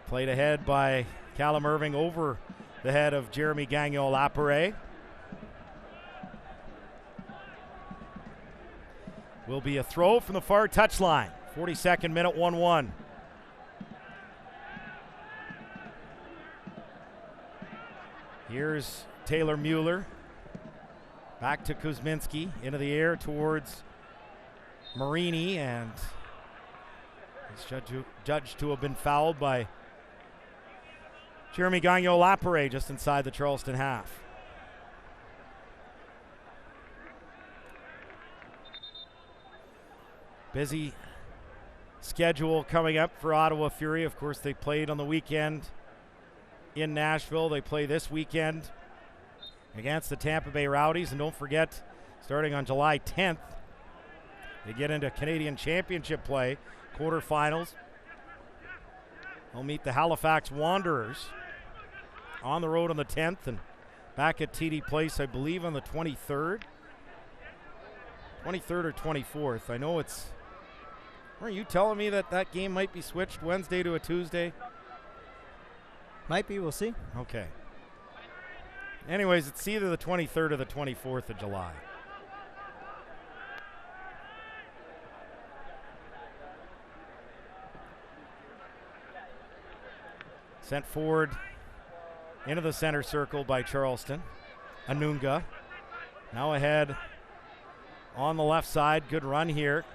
Played ahead by Callum Irving over the head of Jeremy Gagnon Lapere. will be a throw from the far touchline. 42nd minute, 1-1. Here's Taylor Mueller. Back to Kuzminski, into the air towards Marini, and he's judged to have been fouled by Jeremy Gagnon-Lapierre just inside the Charleston half. Busy schedule coming up for Ottawa Fury. Of course, they played on the weekend in Nashville. They play this weekend against the Tampa Bay Rowdies. And don't forget, starting on July 10th, they get into Canadian Championship play, quarterfinals. They'll meet the Halifax Wanderers on the road on the 10th and back at TD Place, I believe, on the 23rd. 23rd or 24th. I know it's... Are you telling me that that game might be switched Wednesday to a Tuesday? Might be, we'll see. Okay. Anyways, it's either the 23rd or the 24th of July. Sent forward into the center circle by Charleston. Anunga now ahead on the left side. Good run here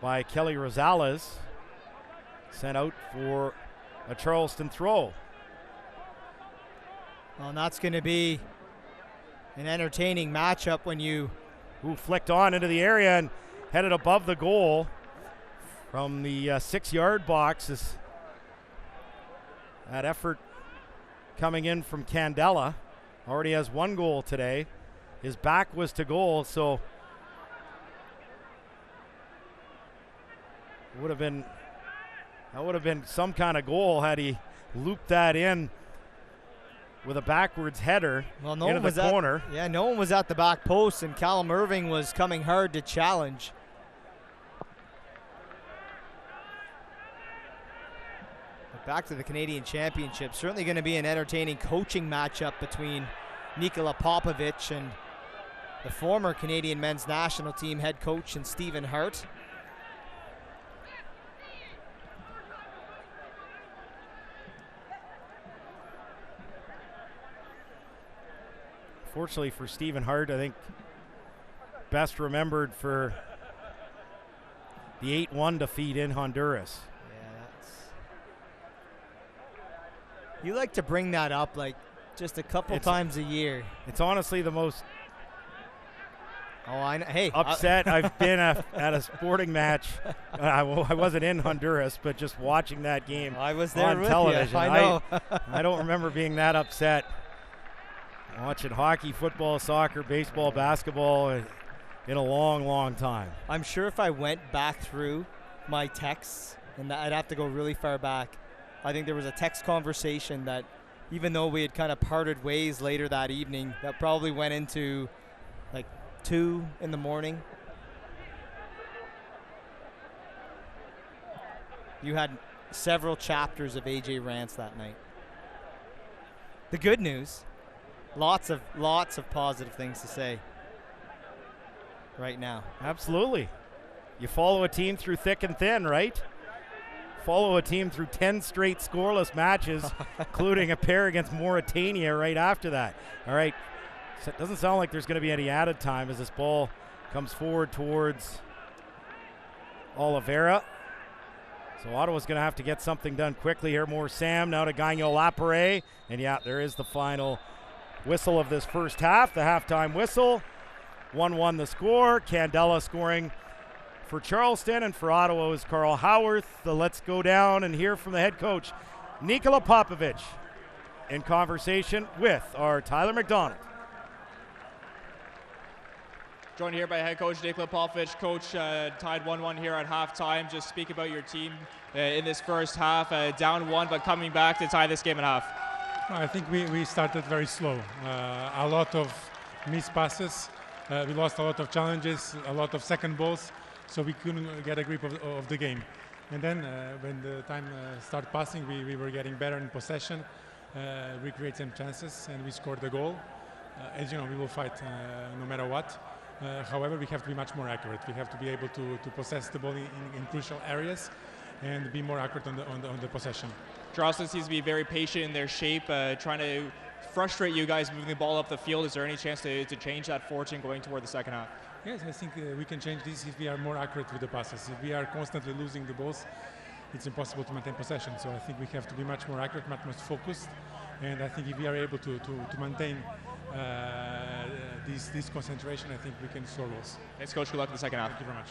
by Kelly Rosales. Sent out for a Charleston throw. Well, and that's going to be an entertaining matchup when you... Who flicked on into the area and headed above the goal from the 6-yard box. Is that effort coming in from Candela. Already has 1 goal today. His back was to goal, so that would have been some kind of goal had he looped that in with a backwards header into the corner. No one was at the back post, and Callum Irving was coming hard to challenge. But back to the Canadian Championship. Certainly going to be an entertaining coaching matchup between Nikola Popovic and the former Canadian men's national team head coach and Stephen Hart. Fortunately for Stephen Hart, I think best remembered for the 8-1 defeat in Honduras. You like to bring that up like just a couple times a year. It's honestly the most Hey, upset I've been at a sporting match. I wasn't in Honduras, but just watching that game I was there on with television. You. I know. I don't remember being that upset. Watching hockey, football, soccer, baseball, basketball in a long, long time. I'm sure if I went back through my texts, and I'd have to go really far back, I think there was a text conversation that, even though we had kind of parted ways later that evening, that probably went into like 2 in the morning. You had several chapters of AJ rants that night. The good news, lots of positive things to say right now. Absolutely. You follow a team through thick and thin, right? Follow a team through 10 straight scoreless matches, including a pair against Mauritania right after that. All right. So it doesn't sound like there's going to be any added time as this ball comes forward towards Oliveira. So Ottawa's going to have to get something done quickly here. More Sam now to Gagnon-Lapierre. And yeah, there is the final whistle of this first half, the halftime whistle. 1-1 the score. Candela scoring for Charleston, and for Ottawa is Carl Howarth. Let's go down and hear from the head coach, Nikola Popovic, in conversation with our Tyler McDonald. Joined here by head coach Nikola Popovic. Coach, tied 1-1 here at halftime. Just speak about your team in this first half, down 1, but coming back to tie this game in half. I think we started very slow. A lot of missed passes. We lost a lot of challenges, a lot of second balls, so we couldn't get a grip of the game. And then when the time started passing, we were getting better in possession, recreate some chances, and we scored the goal. As you know, we will fight no matter what. However, we have to be much more accurate. We have to be able to possess the ball in crucial areas and be more accurate on the possession. Charleston seems to be very patient in their shape, trying to frustrate you guys moving the ball up the field. Is there any chance to change that fortune going toward the second half? Yes, I think we can change this if we are more accurate with the passes. If we are constantly losing the balls, it's impossible to maintain possession. So I think we have to be much more accurate, much more focused. And I think if we are able to maintain this concentration, I think we can score goals. Thanks, Coach. Good luck in the second half. Thank you very much.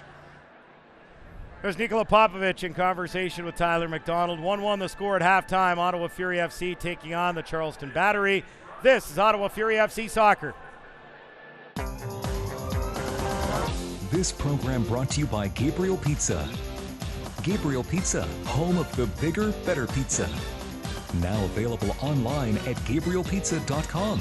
There's Nikola Popovich in conversation with Tyler McDonald. 1-1 the score at halftime. Ottawa Fury FC taking on the Charleston Battery. This is Ottawa Fury FC Soccer. This program brought to you by Gabriel Pizza. Gabriel Pizza, home of the bigger, better pizza. Now available online at GabrielPizza.com.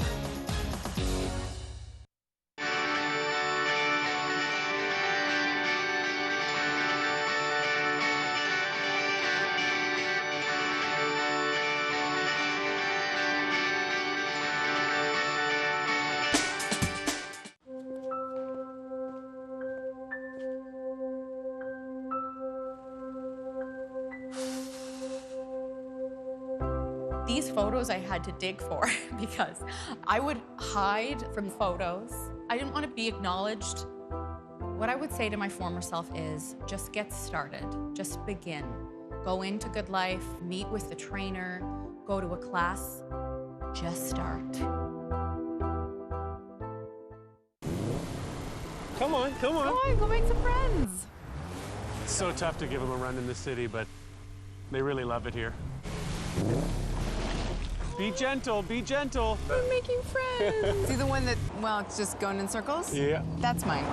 These photos I had to dig for because I would hide from photos. I didn't want to be acknowledged. What I would say to my former self is just get started, just begin. Go into Good Life, meet with the trainer, go to a class, just start. Come on, come on. Come on, go make some friends. It's so tough to give them a run in the city, but they really love it here. Be gentle, be gentle. We're making friends. See the one that, well, it's just going in circles? Yeah. That's mine.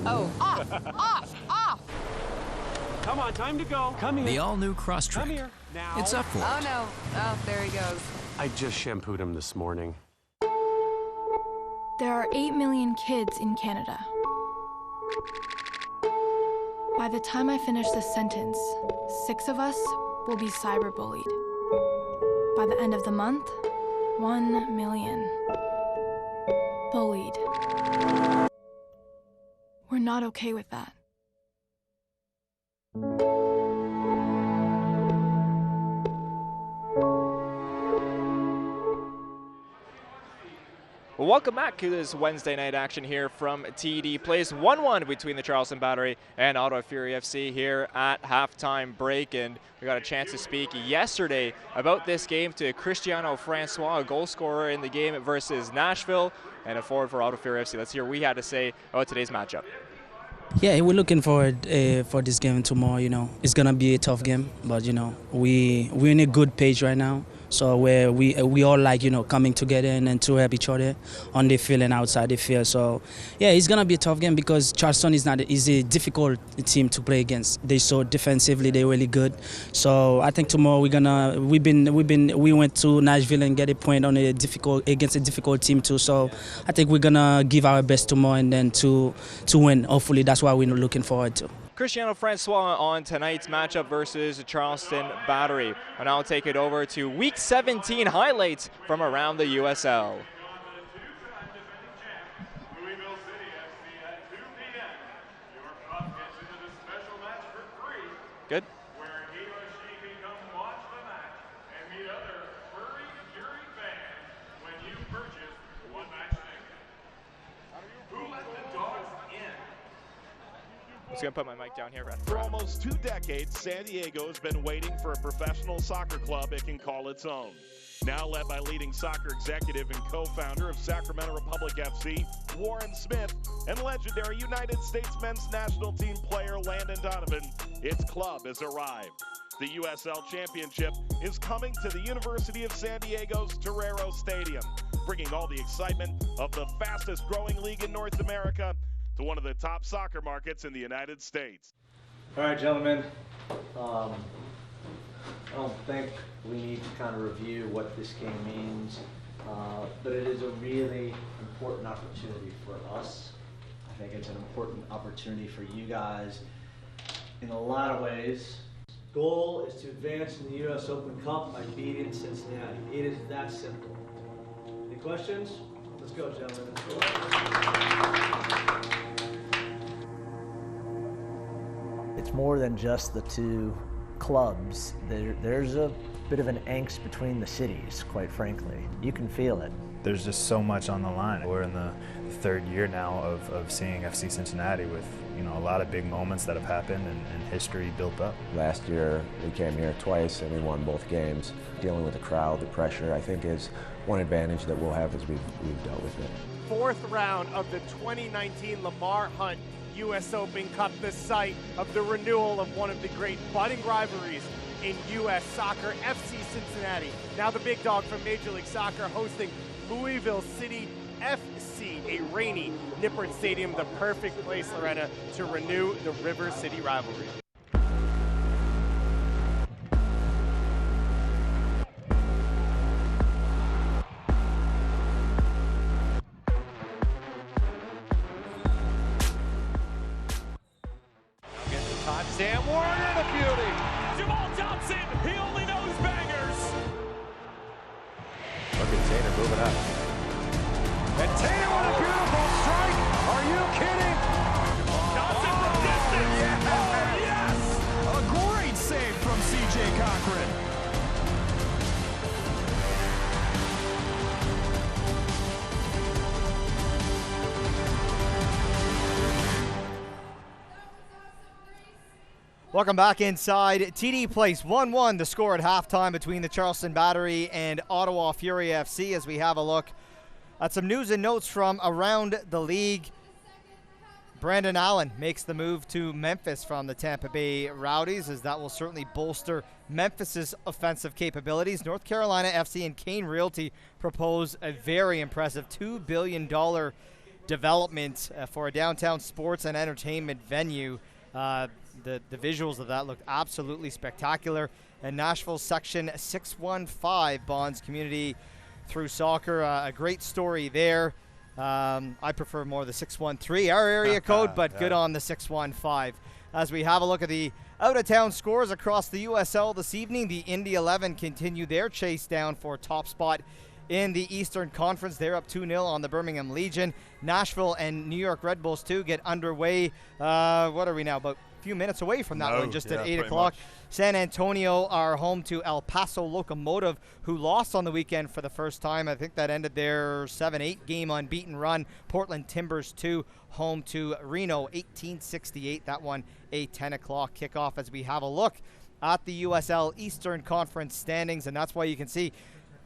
Off. Come on, time to go. Come here. The all-new Crosstrek. Come here. Now. It's up for it. Oh, no. Oh, there he goes. I just shampooed him this morning. There are 8 million kids in Canada. By the time I finish this sentence, 6 of us will be cyberbullied. By the end of the month, 1 million. Bullied. We're not okay with that. Well, welcome back to this Wednesday night action here from TD Place. 1-1 between the Charleston Battery and Ottawa Fury FC here at halftime break. And we got a chance to speak yesterday about this game to Cristiano Francois, a goal scorer in the game versus Nashville and a forward for Ottawa Fury FC. Let's hear what we had to say about today's matchup. Yeah, we're looking forward for this game tomorrow. You know, it's gonna be a tough game, but you know, we're in a good page right now. So where we all like, you know, coming together and to help each other on the field and outside the field. So yeah, it's gonna be a tough game because Charleston is a difficult team to play against. They so defensively they're really good. So I think tomorrow we went to Nashville and get a point on against a difficult team too. So I think we're gonna give our best tomorrow and then to win. Hopefully that's what we're looking forward to. Cristiano Francois on tonight's matchup versus the Charleston Battery. And I'll take it over to Week 17 highlights from around the USL. Good. I'm just going to put my mic down here. For almost 2 decades, San Diego has been waiting for a professional soccer club it can call its own. Now led by leading soccer executive and co-founder of Sacramento Republic FC, Warren Smith, and legendary United States men's national team player Landon Donovan, its club has arrived. The USL Championship is coming to the University of San Diego's Torero Stadium, bringing all the excitement of the fastest growing league in North America to one of the top soccer markets in the United States. All right, gentlemen. I don't think we need to kind of review what this game means, but it is a really important opportunity for us. I think it's an important opportunity for you guys in a lot of ways. Goal is to advance in the U.S. Open Cup by beating Cincinnati. It is that simple. Any questions? Let's go, gentlemen. It's more than just the two clubs. There's a bit of an angst between the cities, quite frankly. You can feel it. There's just so much on the line. We're in the third year now of seeing FC Cincinnati with, you know, a lot of big moments that have happened and history built up. Last year we came here twice and we won both games. Dealing with the crowd, the pressure, I think is one advantage that we'll have as we've dealt with it. Fourth round of the 2019 Lamar Hunt U.S. Open Cup, the site of the renewal of one of the great budding rivalries in U.S. soccer, FC Cincinnati. Now the big dog from Major League Soccer hosting Louisville City FC, a rainy Nippert Stadium, the perfect place, Lorena, to renew the River City rivalry. Sam Warner, the beauty. Jamal Thompson, he only knows bangers. Look at Taylor moving up. And Taylor, what a beautiful strike. Are you kidding? Johnson from distance. Yes. Oh, yes. A great save from C.J. Cochran. Welcome back inside TD Place. 1-1 the score at halftime between the Charleston Battery and Ottawa Fury FC as we have a look at some news and notes from around the league. Brandon Allen makes the move to Memphis from the Tampa Bay Rowdies, as that will certainly bolster Memphis's offensive capabilities. North Carolina FC and Kane Realty propose a very impressive $2 billion development for a downtown sports and entertainment venue. The visuals of that looked absolutely spectacular. And Nashville Section 615 bonds community through soccer. A great story there. I prefer more the 613, our area code, but good on the 615. As we have a look at the out-of-town scores across the USL this evening, the Indy 11 continue their chase down for top spot in the Eastern Conference. They're up 2-0 on the Birmingham Legion. Nashville and New York Red Bulls 2 get underway. What are we now? About a few minutes away from that one, just at 8 o'clock. San Antonio are home to El Paso Locomotive, who lost on the weekend for the first time. I think that ended their 7-8 game unbeaten run. Portland Timbers 2 home to Reno 1868. That one a 10 o'clock kickoff as we have a look at the USL Eastern Conference standings, and that's why you can see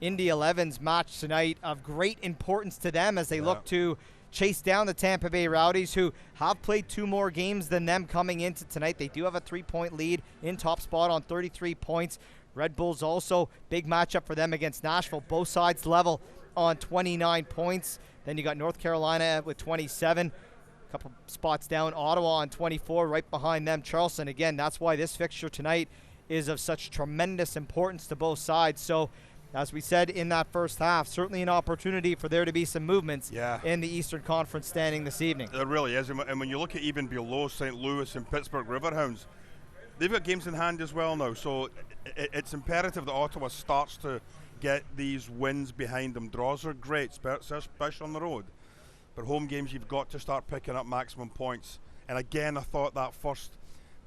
Indy 11's match tonight of great importance to them as they look to chase down the Tampa Bay Rowdies, who have played 2 more games than them coming into tonight. They do have a 3-point lead in top spot on 33 points. Red Bulls also, big matchup for them against Nashville. Both sides level on 29 points. Then you got North Carolina with 27. A couple spots down, Ottawa on 24. Right behind them, Charleston. Again, that's why this fixture tonight is of such tremendous importance to both sides. So, as we said in that first half, certainly an opportunity for there to be some movements in the Eastern Conference standing this evening. There really is. And when you look at even below St. Louis and Pittsburgh Riverhounds, they've got games in hand as well now. So it's imperative that Ottawa starts to get these wins behind them. Draws are great, especially on the road. But home games, you've got to start picking up maximum points. And again, I thought that first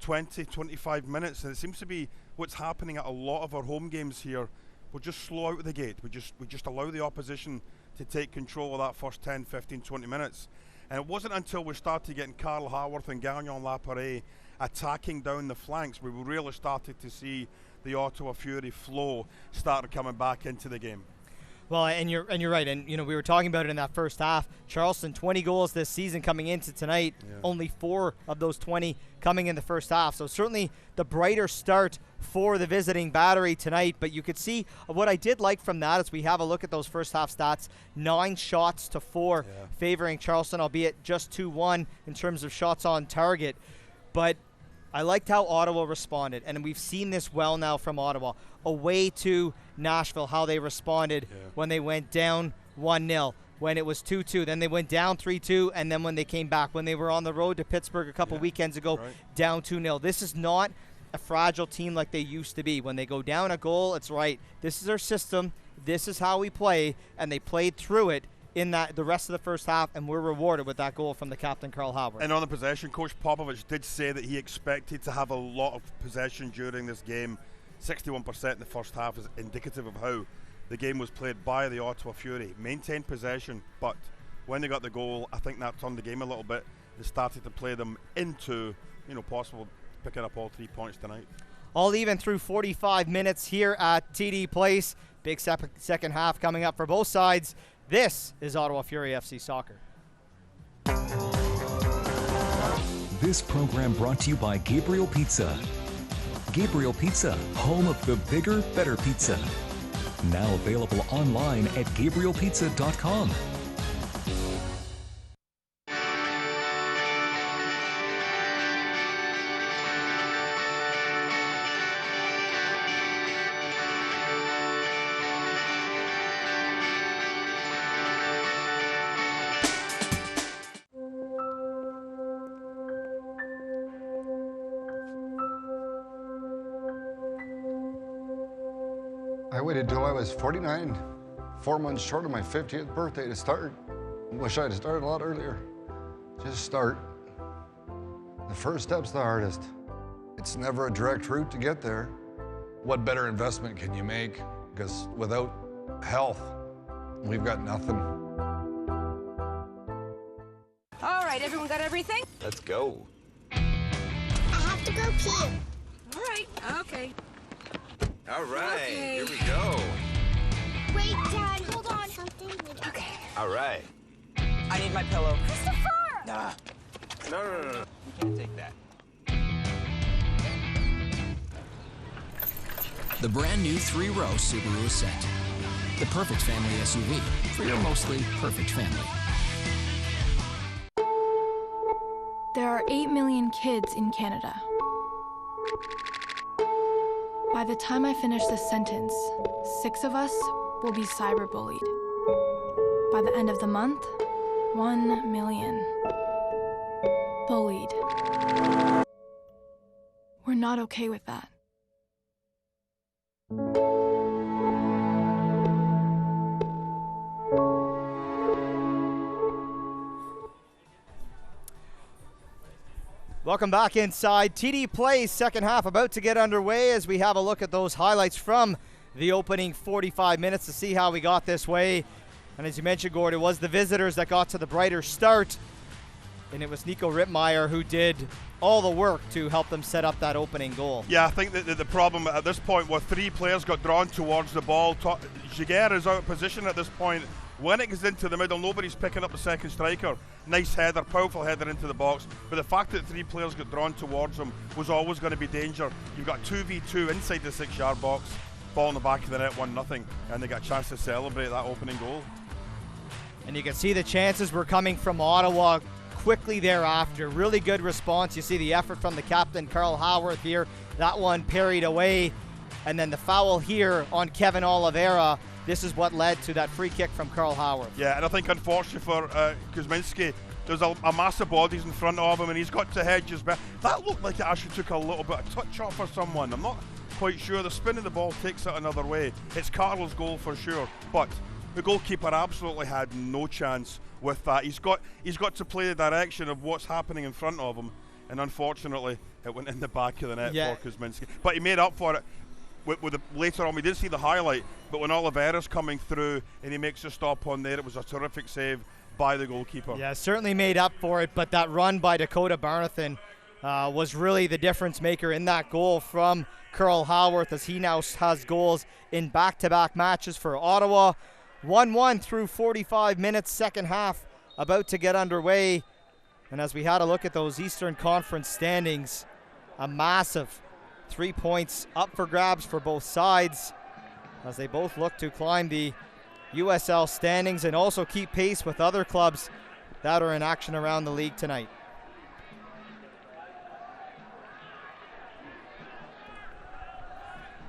20, 25 minutes, and it seems to be what's happening at a lot of our home games here. We'll just slow out the gate. We just allow the opposition to take control of that first 10, 15, 20 minutes. And it wasn't until we started getting Carl Haworth and Gagnon Laparé attacking down the flanks we really started to see the Ottawa Fury flow started coming back into the game. Well, and you're right, and we were talking about it in that first half. Charleston, 20 goals this season coming into tonight. Only 4 of those 20 coming in the first half. So certainly the brighter start for the visiting Battery tonight. But you could see what I did like from that as we have a look at those first half stats. 9 shots to 4 favoring Charleston, albeit just 2-1 in terms of shots on target. But I liked how Ottawa responded, and we've seen this well now from Ottawa. Away to Nashville, how they responded when they went down 1-0, when it was 2-2. Then they went down 3-2, and then when they came back, when they were on the road to Pittsburgh a couple weekends ago, down 2-0. This is not a fragile team like they used to be. When they go down a goal, it's right. This is our system. This is how we play, and they played through it in the rest of the first half, and we're rewarded with that goal from the captain, Carl Howard. And on the possession, Coach Popovich did say that he expected to have a lot of possession during this game. 61% in the first half is indicative of how the game was played by the Ottawa Fury. Maintained possession, but when they got the goal, I think that turned the game a little bit. They started to play them into, possible picking up all 3 points tonight. All even through 45 minutes here at TD Place. Big second half coming up for both sides. This is Ottawa Fury FC Soccer. This program brought to you by Gabriel Pizza. Gabriel Pizza, home of the bigger, better pizza. Now available online at GabrielPizza.com. I waited till I was 49, 4 months short of my 50th birthday to start. Wish I'd started a lot earlier. Just start. The first step's the hardest. It's never a direct route to get there. What better investment can you make? Because without health, we've got nothing. All right, everyone got everything? Let's go. I have to go pee. All right, okay. All right, Okay. here we go. Wait, Dad, hold on. Something. Okay. All right. I need my pillow. Christopher! No. You can't take that. The brand new 3-row Subaru Ascent. The perfect family SUV for your mostly perfect family. There are 8 million kids in Canada. By the time I finish this sentence, 6 of us will be cyberbullied. By the end of the month, 1 million. Bullied. We're not okay with that. Welcome back inside TD Place, second half about to get underway as we have a look at those highlights from the opening 45 minutes to see how we got this way. And as you mentioned, Gord, it was the visitors that got to the brighter start. And it was Nico Rittmeyer who did all the work to help them set up that opening goal. Yeah, I think that the problem at this point was 3 players got drawn towards the ball. Giguère is out of position at this point. When it goes into the middle, nobody's picking up the second striker. Nice header, powerful header into the box. But the fact that 3 players got drawn towards him was always going to be danger. You've got 2v2 inside the 6-yard box, ball in the back of the net, 1-0, and they got a chance to celebrate that opening goal. And you can see the chances were coming from Ottawa quickly thereafter. Really good response. You see the effort from the captain, Carl Howarth here. That one parried away. And then the foul here on Kevin Oliveira. This is what led to that free kick from Carl Howarth. Yeah, and I think unfortunately for Kuzminski, there's a mass of bodies in front of him and he's got to hedge his bet. That looked like it actually took a little bit of touch off for someone. I'm not quite sure. The spin of the ball takes it another way. It's Carl's goal for sure, but the goalkeeper absolutely had no chance with that. He's got to play the direction of what's happening in front of him, and unfortunately it went in the back of the net for Kuzminski. But he made up for it later on. We didn't see the highlight, but when Oliveira's coming through and he makes a stop on there, it was a terrific save by the goalkeeper. Yeah, certainly made up for it, but that run by Dakota Barnathan was really the difference maker in that goal from Carl Howarth, as he now has goals in back-to-back matches for Ottawa. 1-1 through 45 minutes, second half about to get underway. And as we had a look at those Eastern Conference standings, a massive 3 points up for grabs for both sides as they both look to climb the USL standings and also keep pace with other clubs that are in action around the league tonight.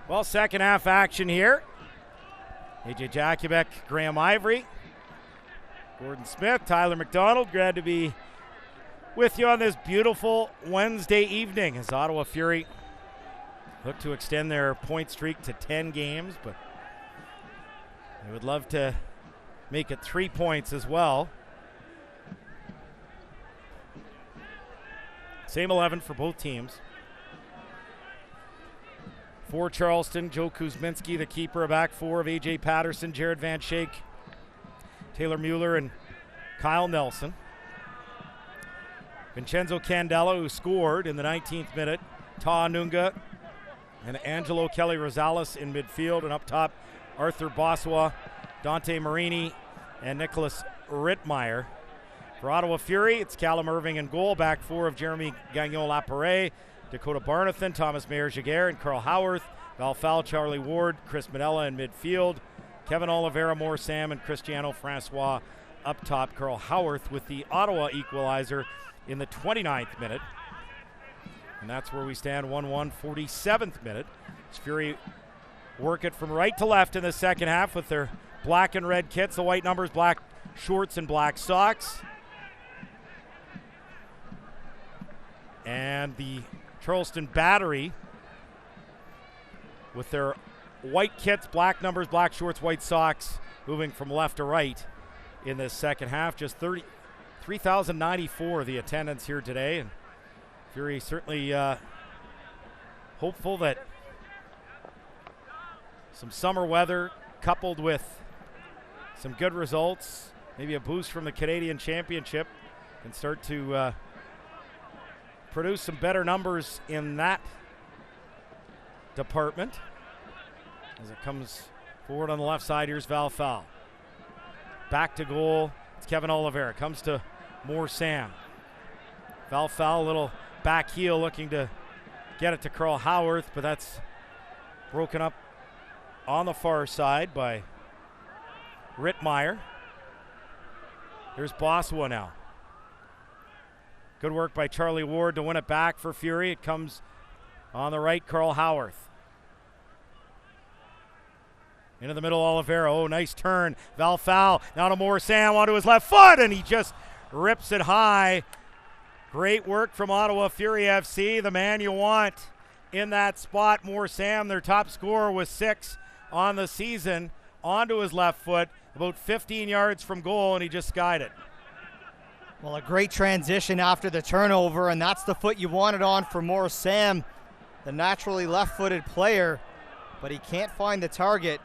Well, second half action here. AJ Jakubek, Graham Ivory, Gordon Smith, Tyler McDonald. Glad to be with you on this beautiful Wednesday evening as Ottawa Fury look to extend their point streak to 10 games, but they would love to make it 3 points as well. Same 11 for both teams. For Charleston, Joe Kuzminski, the keeper. A back four of A.J. Patterson, Jared Van Schaik, Taylor Mueller, and Kyle Nelson. Vincenzo Candela, who scored in the 19th minute. Ta Nunga and Angelo Kelly Rosales in midfield. And up top, Arthur Boswa, Dante Marini, and Nicholas Rittmeyer. For Ottawa Fury, it's Callum Irving in goal. Back four of Jeremy Gagnon-Laparé, Dakota Barnathan, Thomas Mayer-Jaguar, and Carl Howarth. Val Fowl, Charlie Ward, Chris Manella in midfield. Kevin Oliveira, Moore Sam, and Cristiano Francois up top. Carl Howarth with the Ottawa equalizer in the 29th minute. And that's where we stand, 1-1, 47th minute. As Fury work it from right to left in the second half with their black and red kits, the white numbers, black shorts, and black socks. And the Charleston Battery with their white kits, black numbers, black shorts, white socks, moving from left to right in this second half. Just 3,094 the attendance here today, and Fury certainly hopeful that some summer weather coupled with some good results, maybe a boost from the Canadian Championship, can start to produce some better numbers in that department. As it comes forward on the left side, here's Val Fowl. Back to goal, it's Kevin Oliveira. Comes to Moore Sam. Val Fowl, a little back heel looking to get it to Carl Howarth, but that's broken up on the far side by Rittmeyer. Here's Boswa now. Good work by Charlie Ward to win it back for Fury. It comes on the right, Carl Howarth. Into the middle, Oliveira. Oh, nice turn. Val Fowl now to Moore Sam onto his left foot, and he just rips it high. Great work from Ottawa Fury FC, the man you want in that spot. Moore Sam, their top scorer, with 6 on the season, onto his left foot, about 15 yards from goal, and he just skied it. Well, a great transition after the turnover, and that's the foot you wanted on for Moore Sam, the naturally left-footed player, but he can't find the target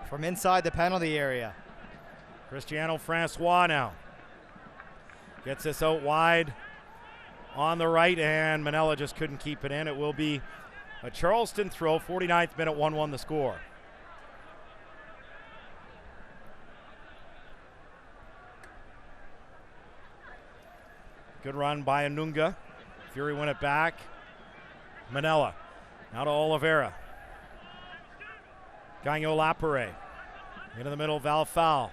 from inside the penalty area. Cristiano Francois now gets this out wide on the right, and Manella just couldn't keep it in. It will be a Charleston throw, 49th minute, 1-1 the score. Good run by Anunga. Fury win it back. Manella now to Oliveira. Gagnon-Laparé into the middle, Val Fowl.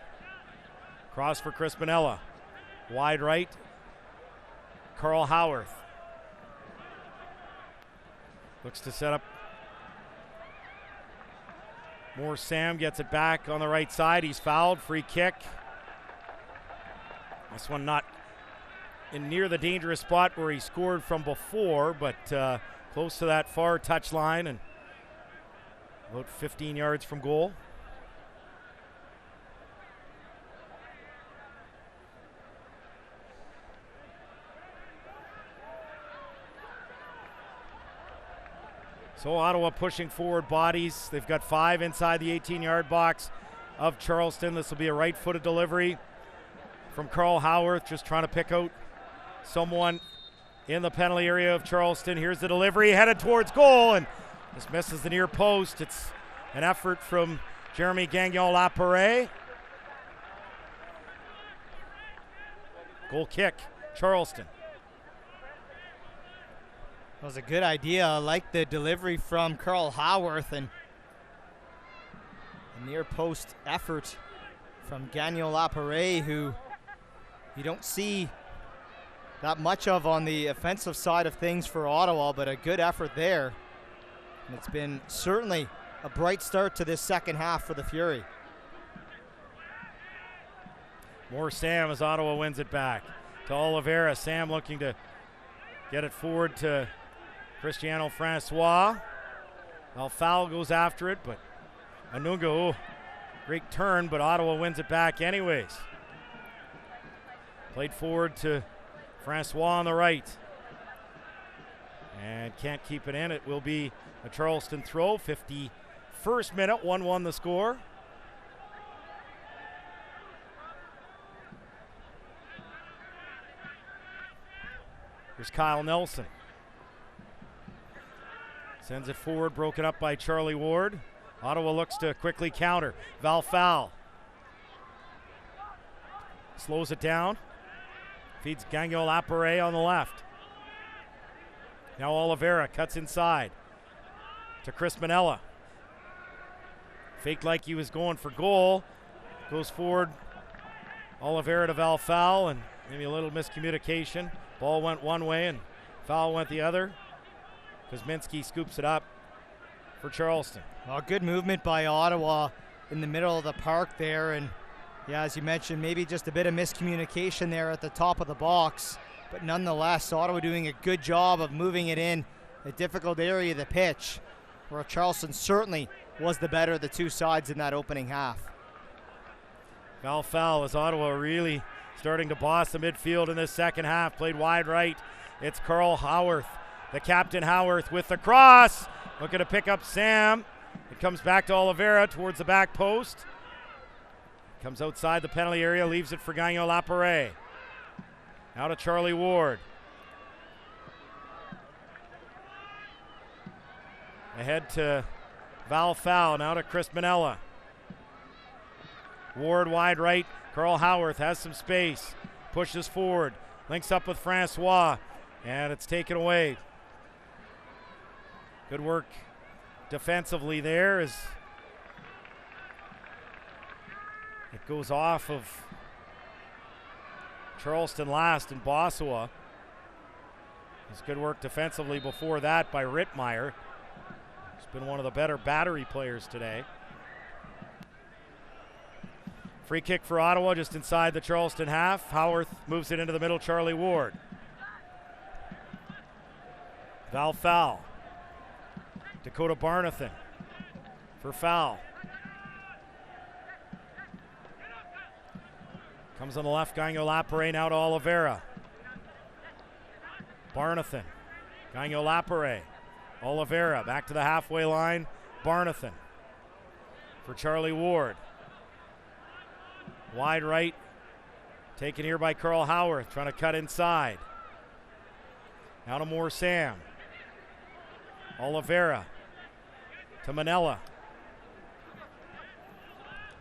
Cross for Chris Manella. Wide right, Carl Howarth. Looks to set up. Moore Sam gets it back on the right side. He's fouled. Free kick. This one not in near the dangerous spot where he scored from before, but close to that far touch line and about 15 yards from goal. So Ottawa pushing forward bodies. They've got 5 inside the 18-yard box of Charleston. This will be a right-footed delivery from Carl Howarth, just trying to pick out someone in the penalty area of Charleston. Here's the delivery, headed towards goal, and this misses the near post. It's an effort from Jeremy Gagnon-Laparé. Goal kick, Charleston. That was a good idea. I like the delivery from Carl Howarth, and a near post effort from Gagnon-Laparé, who you don't see that much of on the offensive side of things for Ottawa, but a good effort there. And it's been certainly a bright start to this second half for the Fury. Moore Sam as Ottawa wins it back to Oliveira. Sam looking to get it forward to Cristiano Francois. Foul goes after it, but Anunga Great turn, but Ottawa wins it back anyways. Played forward to Francois on the right. And can't keep it in. It will be a Charleston throw. 51st minute, 1-1 the score. Here's Kyle Nelson. Sends it forward, broken up by Charlie Ward. Ottawa looks to quickly counter. Valfal slows it down. Feeds Gagnon Lapare on the left. Now Oliveira cuts inside to Chris Manella. Faked like he was going for goal. Goes forward. Oliveira to Valfal, and maybe a little miscommunication. Ball went one way and foul went the other. Kuzminski scoops it up for Charleston. Well, good movement by Ottawa in the middle of the park there. And yeah, as you mentioned, maybe just a bit of miscommunication there at the top of the box. But nonetheless, Ottawa doing a good job of moving it in a difficult area of the pitch, where Charleston certainly was the better of the two sides in that opening half. Valfal as Ottawa really starting to boss the midfield in this second half. Played wide right. It's Carl Howarth, the captain Howarth with the cross. Looking to pick up Sam. It comes back to Oliveira towards the back post. Comes outside the penalty area, leaves it for Gagnon Lapare. Now to Charlie Ward. Ahead to Valfal, now to Chris Manella. Ward wide right. Carl Howarth has some space. Pushes forward. Links up with Francois. And it's taken away. Good work defensively there as it goes off of Charleston last in Bossawa. It's good work defensively before that by Rittmeyer. He's been one of the better battery players today. Free kick for Ottawa just inside the Charleston half. Howarth moves it into the middle, Charlie Ward. Valfal. Dakota Barnathan for foul. Comes on the left, Gagnon Lapare now to Oliveira. Barnathan. Gagnon Lapare. Oliveira back to the halfway line. Barnathan for Charlie Ward. Wide right. Taken here by Carl Howarth, trying to cut inside. Now to more Sam. Oliveira to Manella.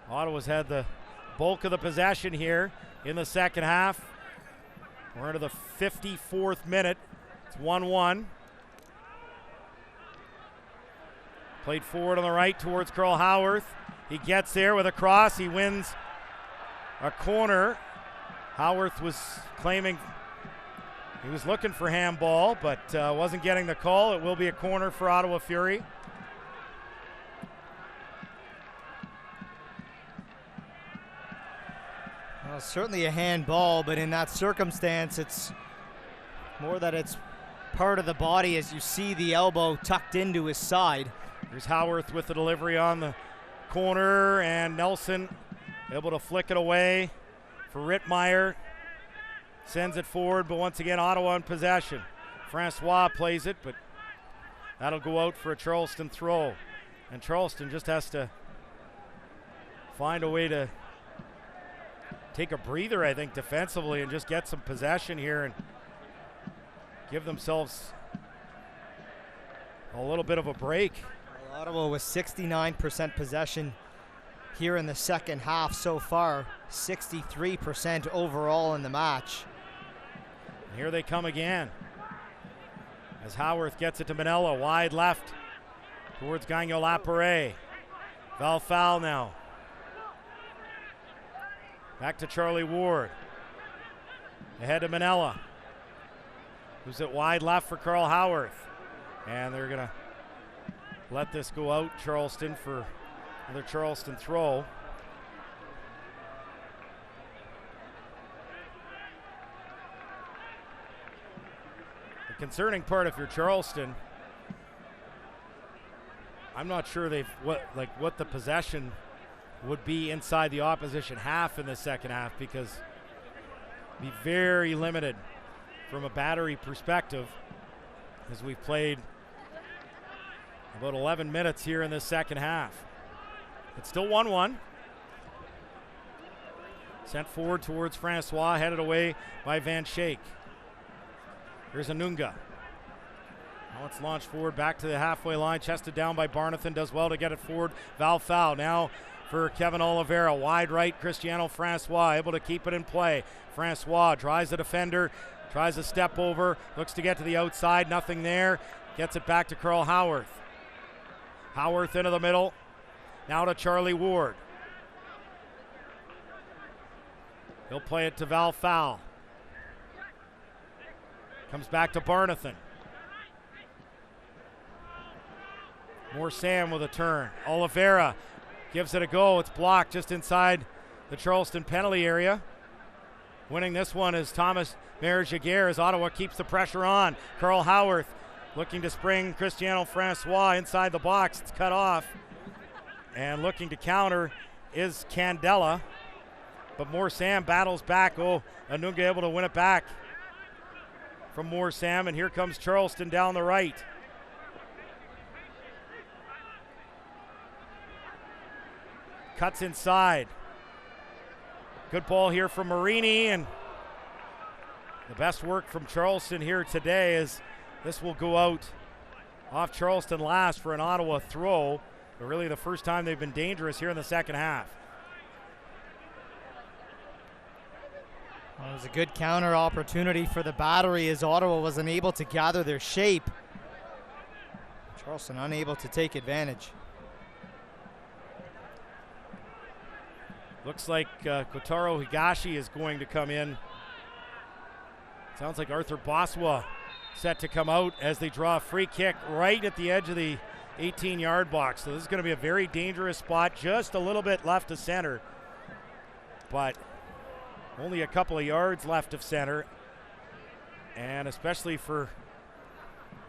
Ottawa's had the bulk of the possession here in the second half. We're into the 54th minute. It's 1-1. Played forward on the right towards Carl Howarth. He gets there with a cross. He wins a corner. Howarth was claiming he was looking for handball, but wasn't getting the call. It will be a corner for Ottawa Fury. Well, certainly a handball, but in that circumstance, it's more that it's part of the body as you see the elbow tucked into his side. Here's Howarth with the delivery on the corner, and Nelson able to flick it away for Rittmeyer. Sends it forward, but once again, Ottawa in possession. Francois plays it, but that'll go out for a Charleston throw. And Charleston just has to find a way to take a breather, I think, defensively and just get some possession here and give themselves a little bit of a break. Well, Ottawa with 69% possession here in the second half so far, 63% overall in the match. And here they come again as Howarth gets it to Manella, wide left towards Gagnon Lapare. Valfal now. Back to Charlie Ward. Ahead to Manella. Who's it wide left for Carl Howarth. And they're going to let this go out, Charleston, for another Charleston throw. The concerning part, if you're Charleston, I'm not sure what the possession would be inside the opposition half in the second half, because be very limited from a battery perspective, as we've played about 11 minutes here in the second half. It's still 1-1. Sent forward towards Francois, headed away by Van Schaik. Here's Anunga. Now it's launched forward back to the halfway line, chested down by Barnathan, does well to get it forward. Val foul now for Kevin Oliveira. Wide right, Cristiano Francois able to keep it in play. Francois drives the defender, tries a step over, looks to get to the outside, nothing there. Gets it back to Carl Howarth. Howarth into the middle, now to Charlie Ward. He'll play it to Val foul. Comes back to Barnathan. More Sam with a turn. Oliveira gives it a go. It's blocked just inside the Charleston penalty area. Winning this one is Thomas Mayer-Jaguar as Ottawa keeps the pressure on. Carl Howarth looking to spring Cristiano Francois inside the box. It's cut off. And looking to counter is Candela. But More Sam battles back. Oh, Anunga able to win it back from More Sam. And here comes Charleston down the right. Cuts inside. Good ball here from Marini, and the best work from Charleston here today is this will go out off Charleston last for an Ottawa throw, but really the first time they've been dangerous here in the second half. Well, it was a good counter opportunity for the battery as Ottawa was unable to gather their shape. Charleston unable to take advantage. Looks like Kotaro Higashi is going to come in. Sounds like Arthur Boswa set to come out as they draw a free kick right at the edge of the 18-yard box. So this is going to be a very dangerous spot, just a little bit left of center, but only a couple of yards left of center. And especially for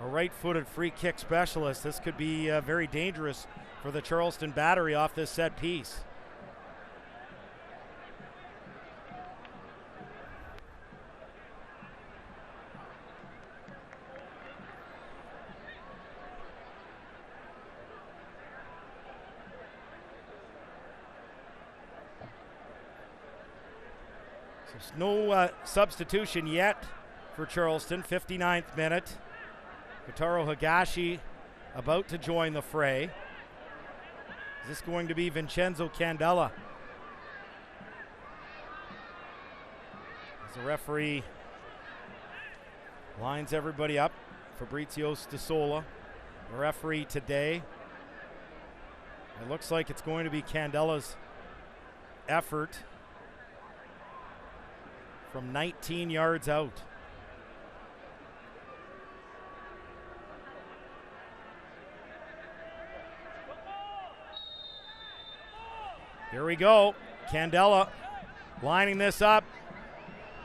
a right-footed free kick specialist, this could be very dangerous for the Charleston battery off this set piece. There's no substitution yet for Charleston. 59th minute. Kotaro Higashi about to join the fray. Is this going to be Vincenzo Candela? As the referee lines everybody up. Fabrizio Stasola, the referee today. It looks like it's going to be Candela's effort from 19 yards out. Here we go. Candela lining this up.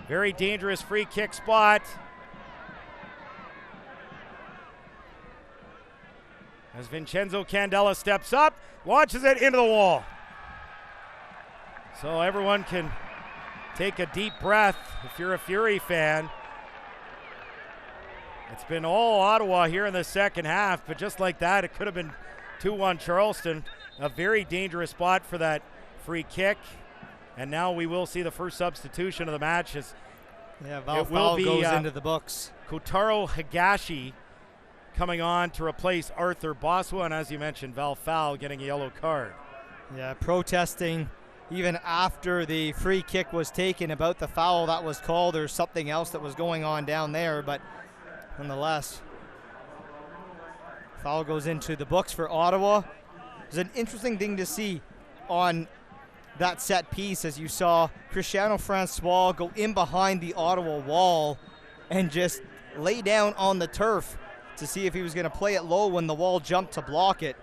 Very dangerous free kick spot. As Vincenzo Candela steps up, launches it into the wall. So everyone can take a deep breath if you're a Fury fan. It's been all Ottawa here in the second half, but just like that, it could have been 2-1 Charleston. A very dangerous spot for that free kick. And now we will see the first substitution of the match. As Val foul goes into the books. Kotaro Higashi coming on to replace Arthur Boswa, and as you mentioned, Val foul getting a yellow card. Yeah, protesting even after the free kick was taken about the foul that was called. There's something else that was going on down there, but nonetheless, foul goes into the books for Ottawa. It's an interesting thing to see on that set piece, as you saw Cristiano Francois go in behind the Ottawa wall and just lay down on the turf to see if he was going to play it low when the wall jumped to block it.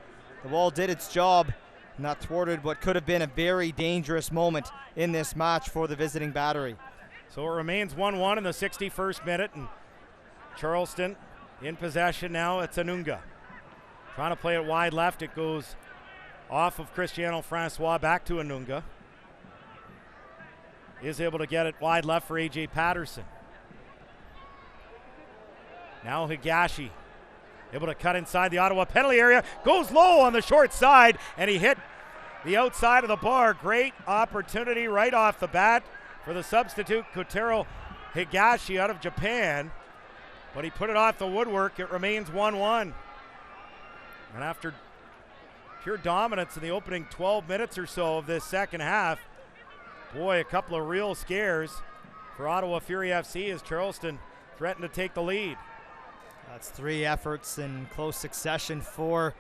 The wall did its job, and that thwarted what could have been a very dangerous moment in this match for the visiting battery. So it remains 1-1 in the 61st minute, and Charleston in possession now. It's Anunga trying to play it wide left. It goes Off of Cristiano Francois, back to Anunga. Is able to get it wide left for A.J. Patterson. Now Higashi, able to cut inside the Ottawa penalty area. Goes low on the short side, and he hit the outside of the bar. Great opportunity right off the bat for the substitute, Kotaro Higashi out of Japan. But he put it off the woodwork. It remains 1-1. And after pure dominance in the opening 12 minutes or so of this second half, boy, a couple of real scares for Ottawa Fury FC as Charleston threatened to take the lead. That's 3 efforts in close succession for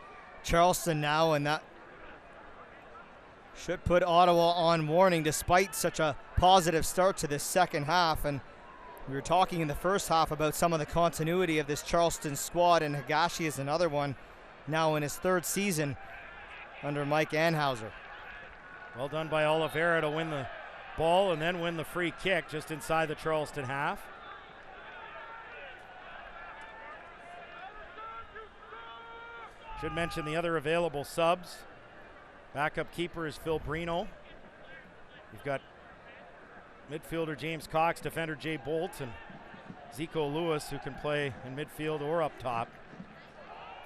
Charleston now, and that should put Ottawa on warning despite such a positive start to this second half. And we were talking in the first half about some of the continuity of this Charleston squad, and Higashi is another one now in his 3rd season under Mike Anhauser. Well done by Oliveira to win the ball and then win the free kick just inside the Charleston half. Should mention the other available subs. Backup keeper is Phil Brino. We've got midfielder James Cox, defender Jay Bolt, and Zico Lewis, who can play in midfield or up top.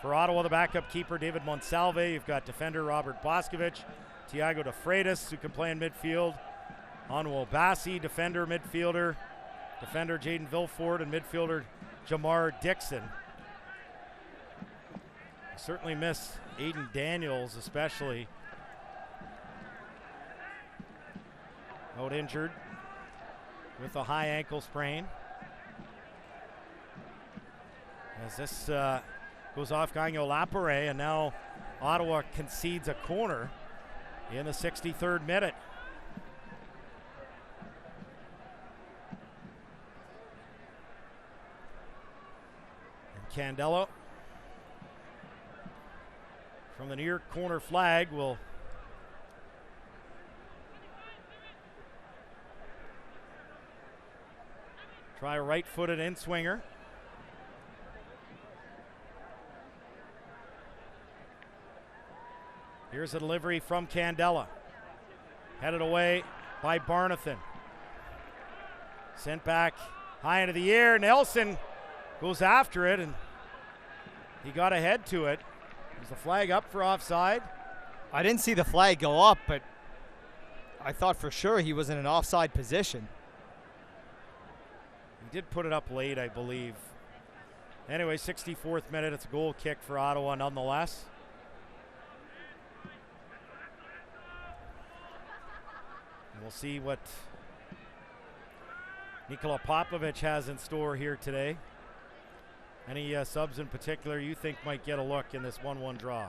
For Ottawa, the backup keeper David Monsalve. You've got defender Robert Boscovich, Tiago De Freitas, who can play in midfield. Anwar Bassi, defender, midfielder. Defender Jaden Vilford, and midfielder Jamar Dixon. I certainly miss Aiden Daniels, especially. Out injured with a high ankle sprain. As this goes off Gagno Lapare, and now Ottawa concedes a corner in the 63rd minute. And Candelo from the near corner flag will try a right-footed in-swinger. Here's a delivery from Candela. Headed away by Barnathan. Sent back high into the air. Nelson goes after it, and he got ahead to it. Is the flag up for offside? I didn't see the flag go up, but I thought for sure he was in an offside position. He did put it up late, I believe. Anyway, 64th minute. It's a goal kick for Ottawa nonetheless. And we'll see what Nikola Popovic has in store here today. Any subs in particular you think might get a look in this 1-1 draw?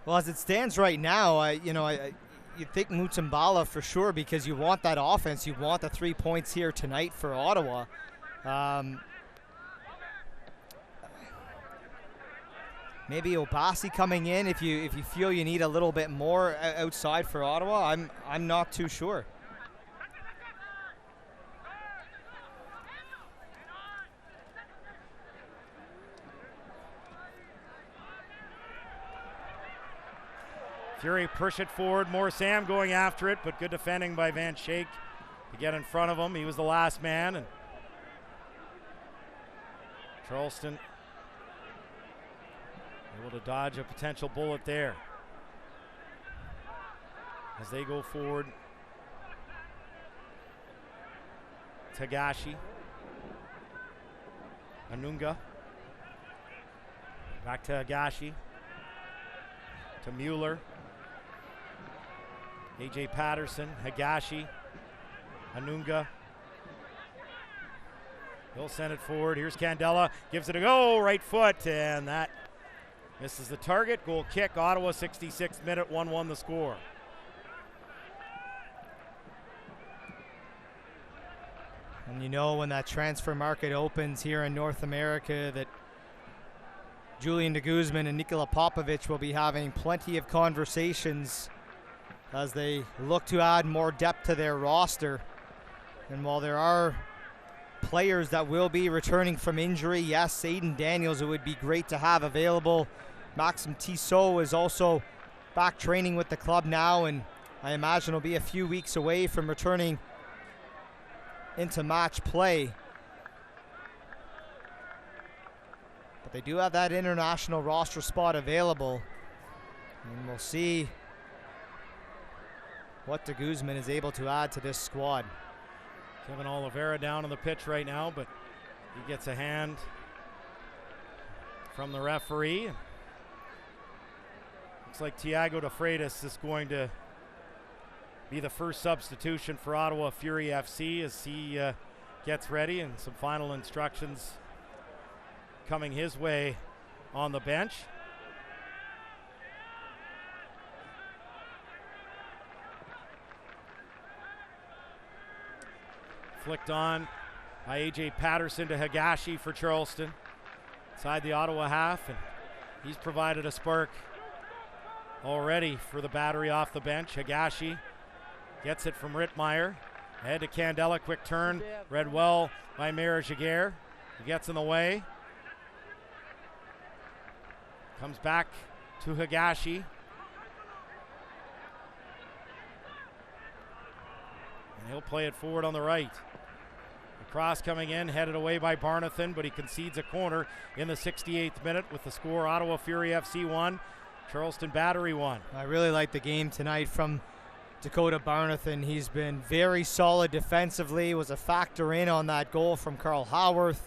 Well, as it stands right now, you think Mutsambala for sure, because you want that offense. You want the 3 points here tonight for Ottawa. Maybe Obasi coming in if you feel you need a little bit more outside for Ottawa. I'm not too sure. Fury push it forward. More Sam going after it, but good defending by Van Schaik to get in front of him. He was the last man, and Charleston able to dodge a potential bullet there as they go forward. Tagashi, Anunga, back to Agashi, to Mueller, A.J. Patterson, Higashi, Anunga. He'll send it forward. Here's Candela, gives it a go, right foot, and that misses the target. Goal kick, Ottawa, 66th minute, 1-1 the score. And you know when that transfer market opens here in North America that Julian de Guzman and Nikola Popovic will be having plenty of conversations as they look to add more depth to their roster. And while there are players that will be returning from injury, yes, Aiden Daniels, it would be great to have available. Maxim Tissot is also back training with the club now, and I imagine will be a few weeks away from returning into match play. But they do have that international roster spot available, and we'll see what de Guzman is able to add to this squad. Kevin Oliveira down on the pitch right now, but he gets a hand from the referee. Looks like Tiago de Freitas is going to be the first substitution for Ottawa Fury FC as he gets ready, and some final instructions coming his way on the bench. Flicked on by A.J. Patterson to Higashi for Charleston. Inside the Ottawa half, and he's provided a spark already for the battery off the bench. Higashi gets it from Rittmeyer. Ahead to Candela, quick turn. Read well by Mera Jaguar. He gets in the way. Comes back to Higashi. And he'll play it forward on the right. The cross coming in, headed away by Barnathan, but he concedes a corner in the 68th minute with the score Ottawa Fury FC 1, Charleston Battery 1. I really like the game tonight from Dakota Barnathan. He's been very solid defensively, was a factor in on that goal from Carl Howarth.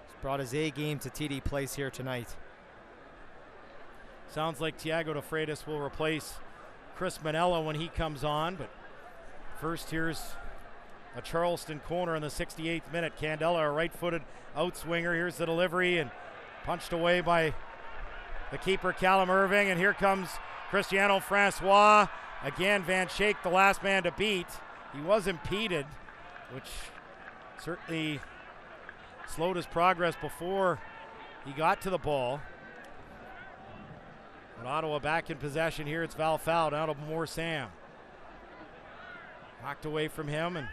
He's brought his A game to TD Place here tonight. Sounds like Tiago de Freitas will replace Chris Manella when he comes on, but first here's a Charleston corner in the 68th minute. Candela, a right-footed outswinger. Here's the delivery and punched away by the keeper, Callum Irving, and here comes Cristiano Francois. Again, Van Schaik, the last man to beat. He was impeded, which certainly slowed his progress before he got to the ball. But Ottawa back in possession here. It's Val Fowl down to Moore Sam. Knocked away from him, and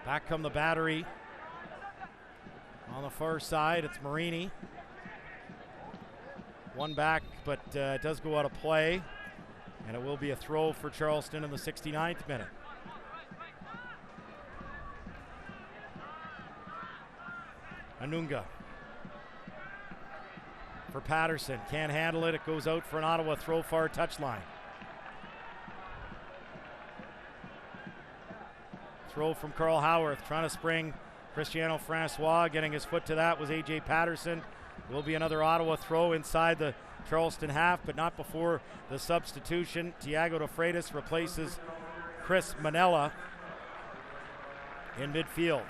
back come the Battery. On the far side, it's Marini. One back, but it does go out of play. And it will be a throw for Charleston in the 69th minute. Anunga for Patterson. Can't handle it. It goes out for an Ottawa throw far touchline. Throw from Carl Howarth, trying to spring Cristiano Francois. Getting his foot to that was A.J. Patterson. Will be another Ottawa throw inside the Charleston half, but not before the substitution. Tiago de Freitas replaces Chris Manella in midfield.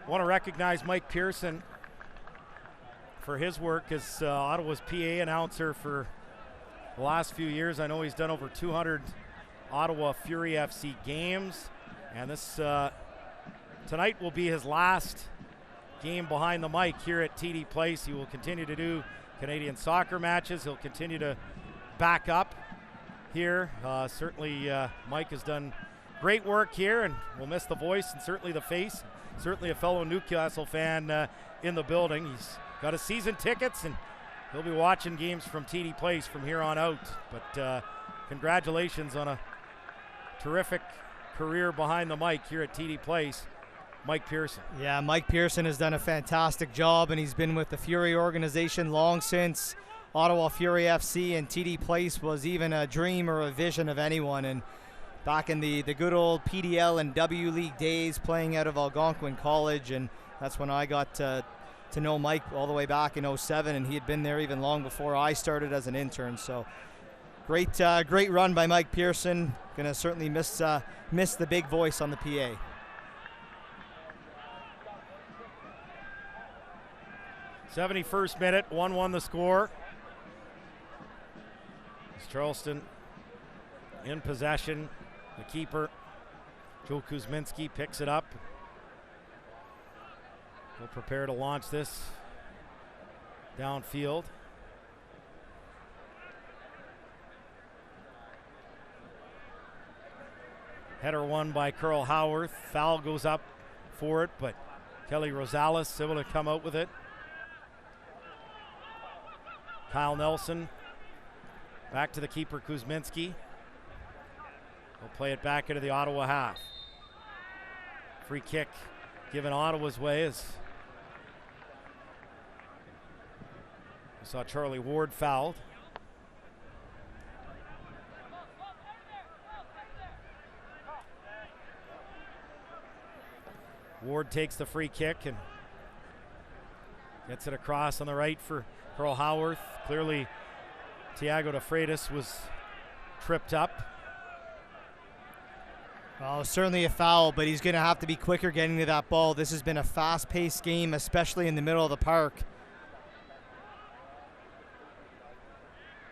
Want to recognize Mike Pearson for his work as Ottawa's PA announcer for the last few years. I know he's done over 200 Ottawa Fury FC games, and this tonight will be his last game behind the mic here at TD Place. He will continue to do Canadian soccer matches. He'll continue to back up here. Certainly Mike has done great work here, and we'll miss the voice and certainly the face. Certainly a fellow Newcastle fan in the building. He's got his season tickets, and he'll be watching games from TD Place from here on out. But congratulations on a terrific career behind the mic here at TD Place, Mike Pearson. Yeah, Mike Pearson has done a fantastic job, and he's been with the Fury organization long since Ottawa Fury FC, and TD Place was even a dream or a vision of anyone. And back in the good old PDL and W League days, playing out of Algonquin College, and that's when I got to know Mike all the way back in 07, and he had been there even long before I started as an intern. So great run by Mike Pearson. Gonna certainly miss the big voice on the PA. '71st minute, 1-1 the score. It's Charleston in possession. The keeper, Joe Kuzminski, picks it up. He'll prepare to launch this downfield. Header won by Carl Howarth. Foul goes up for it, but Kelly Rosales able to come out with it. Kyle Nelson back to the keeper Kuzminski. He'll play it back into the Ottawa half. Free kick given Ottawa's way as we saw Charlie Ward fouled. Ward takes the free kick and gets it across on the right for Carl Howarth. Clearly, Thiago de Freitas was tripped up. Oh, certainly a foul, but he's going to have to be quicker getting to that ball. This has been a fast-paced game, especially in the middle of the park.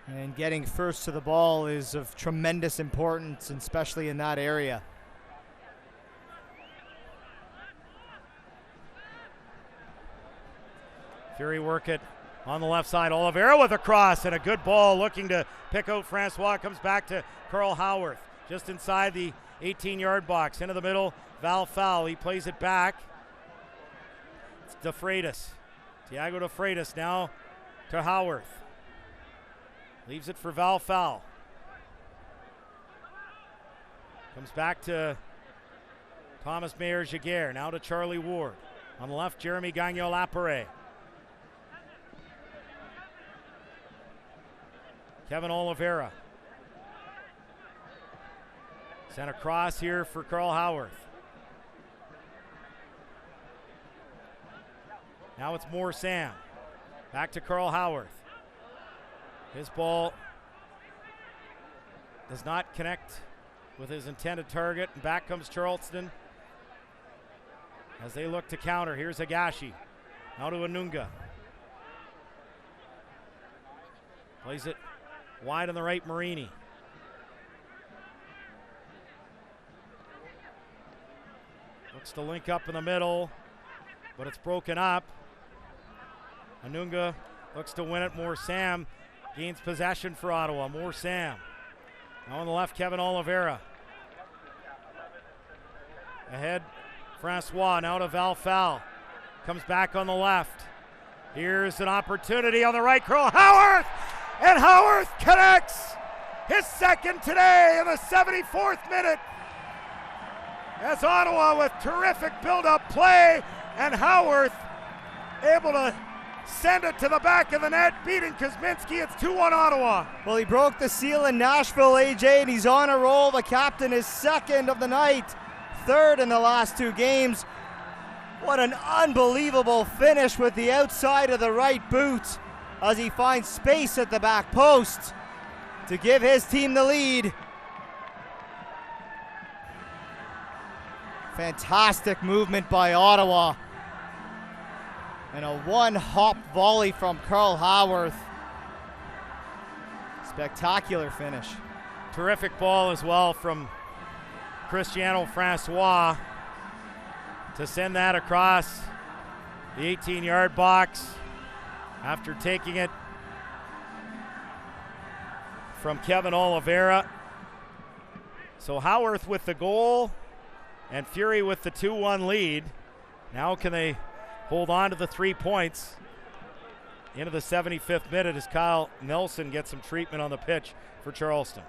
And getting first to the ball is of tremendous importance, especially in that area. Fury work it on the left side. Oliveira with a cross and a good ball looking to pick out Francois. Comes back to Carl Howarth just inside the 18-yard box. Into the middle, Val Fowl. He plays it back. It's de Freitas. Thiago de Freitas now to Howarth. Leaves it for Val Fowl. Comes back to Thomas Mayer-Giguère. Now to Charlie Ward. On the left, Jeremy Gagnon-Lapare. Kevin Oliveira. Sent across here for Carl Howarth. Now it's more Sam. Back to Carl Howarth. His ball does not connect with his intended target. And back comes Charleston as they look to counter. Here's Agashi. Now to Anunga. Plays it wide on the right, Marini. Looks to link up in the middle, but it's broken up. Anunga looks to win it. More Sam gains possession for Ottawa. More Sam. Now on the left, Kevin Oliveira. Ahead, Francois. Now to Val Fowl. Comes back on the left. Here's an opportunity on the right. Carl Howarth! And Howarth connects his second today in the 74th minute. As Ottawa with terrific build-up play, and Howarth able to send it to the back of the net, beating Kuzminski. It's 2-1 Ottawa. Well, he broke the seal in Nashville, AJ, and he's on a roll. The captain is second of the night, third in the last two games. What an unbelievable finish with the outside of the right boot as he finds space at the back post to give his team the lead. Fantastic movement by Ottawa. And a one-hop volley from Carl Howarth. Spectacular finish. Terrific ball as well from Cristiano Francois to send that across the 18-yard box after taking it from Kevin Oliveira. So Howarth with the goal and Fury with the 2-1 lead. Now can they hold on to the 3 points into the 75th minute as Kyle Nelson gets some treatment on the pitch for Charleston.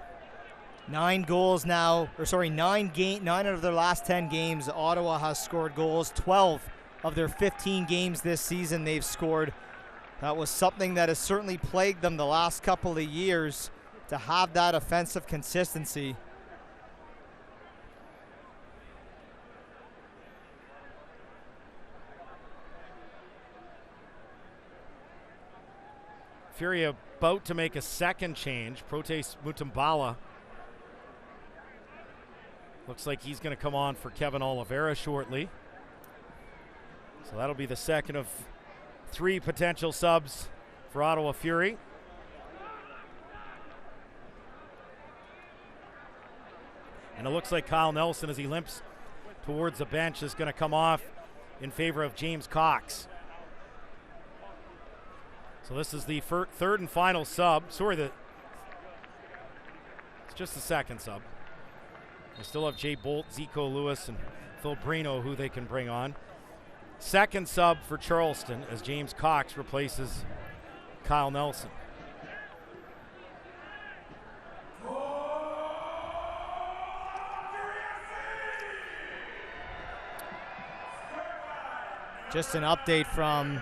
9 goals now, or sorry, 9 out of their last 10 games, Ottawa has scored goals. 12 of their 15 games this season they've scored. That was something that has certainly plagued them the last couple of years, to have that offensive consistency. Fury about to make a second change. Protes Mutumbala looks like he's going to come on for Kevin Oliveira shortly. So that'll be the second of 3 potential subs for Ottawa Fury. And it looks like Kyle Nelson, as he limps towards the bench, is going to come off in favor of James Cox. So this is the third and final sub. It's just the second sub. They still have Jay Bolt, Zico Lewis, and Phil Brino, who they can bring on. Second sub for Charleston as James Cox replaces Kyle Nelson. Just an update from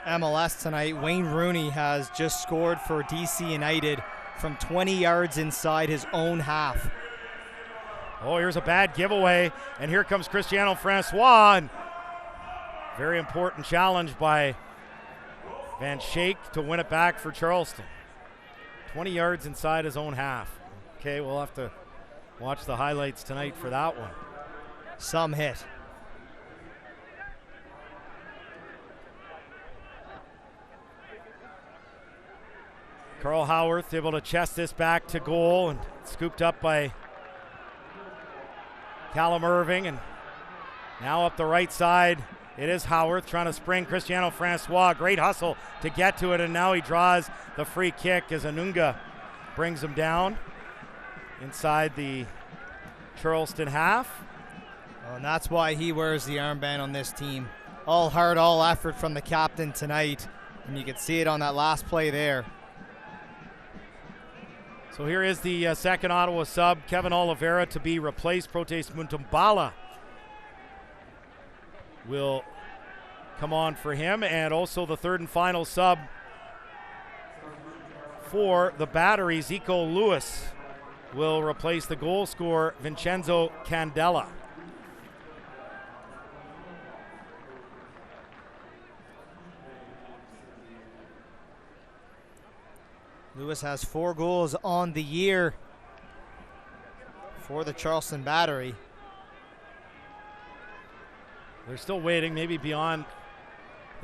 MLS tonight. Wayne Rooney has just scored for DC United from 20 yards inside his own half. Oh, here's a bad giveaway, and here comes Cristiano Francois. And very important challenge by Van Schaik to win it back for Charleston. 20 yards inside his own half. Okay, we'll have to watch the highlights tonight for that one. Some hit. Carl Howarth able to chest this back to goal and scooped up by Callum Irving. And now up the right side, it is Howarth trying to spring Cristiano Francois. Great hustle to get to it, and now he draws the free kick as Anunga brings him down inside the Charleston half. Well, and that's why he wears the armband on this team. All heart, all effort from the captain tonight, and you can see it on that last play there. So here is the second Ottawa sub, Kevin Oliveira to be replaced. Protes Muntambala will come on for him, and also the third and final sub for the Battery, Zico Lewis will replace the goal scorer Vincenzo Candela. Lewis has 4 goals on the year for the Charleston Battery. They're still waiting, maybe beyond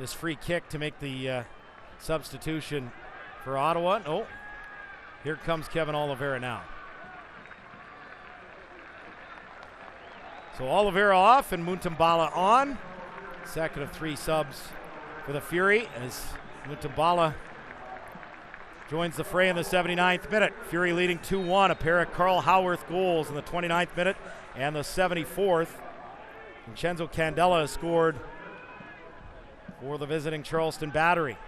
this free kick, to make the substitution for Ottawa. Oh, here comes Kevin Oliveira now. So Oliveira off and Muntambala on. Second of 3 subs for the Fury as Muntambala joins the fray in the 79th minute. Fury leading 2-1. A pair of Carl Howarth goals in the 29th minute and the 74th. Vincenzo Candela has scored for the visiting Charleston Battery.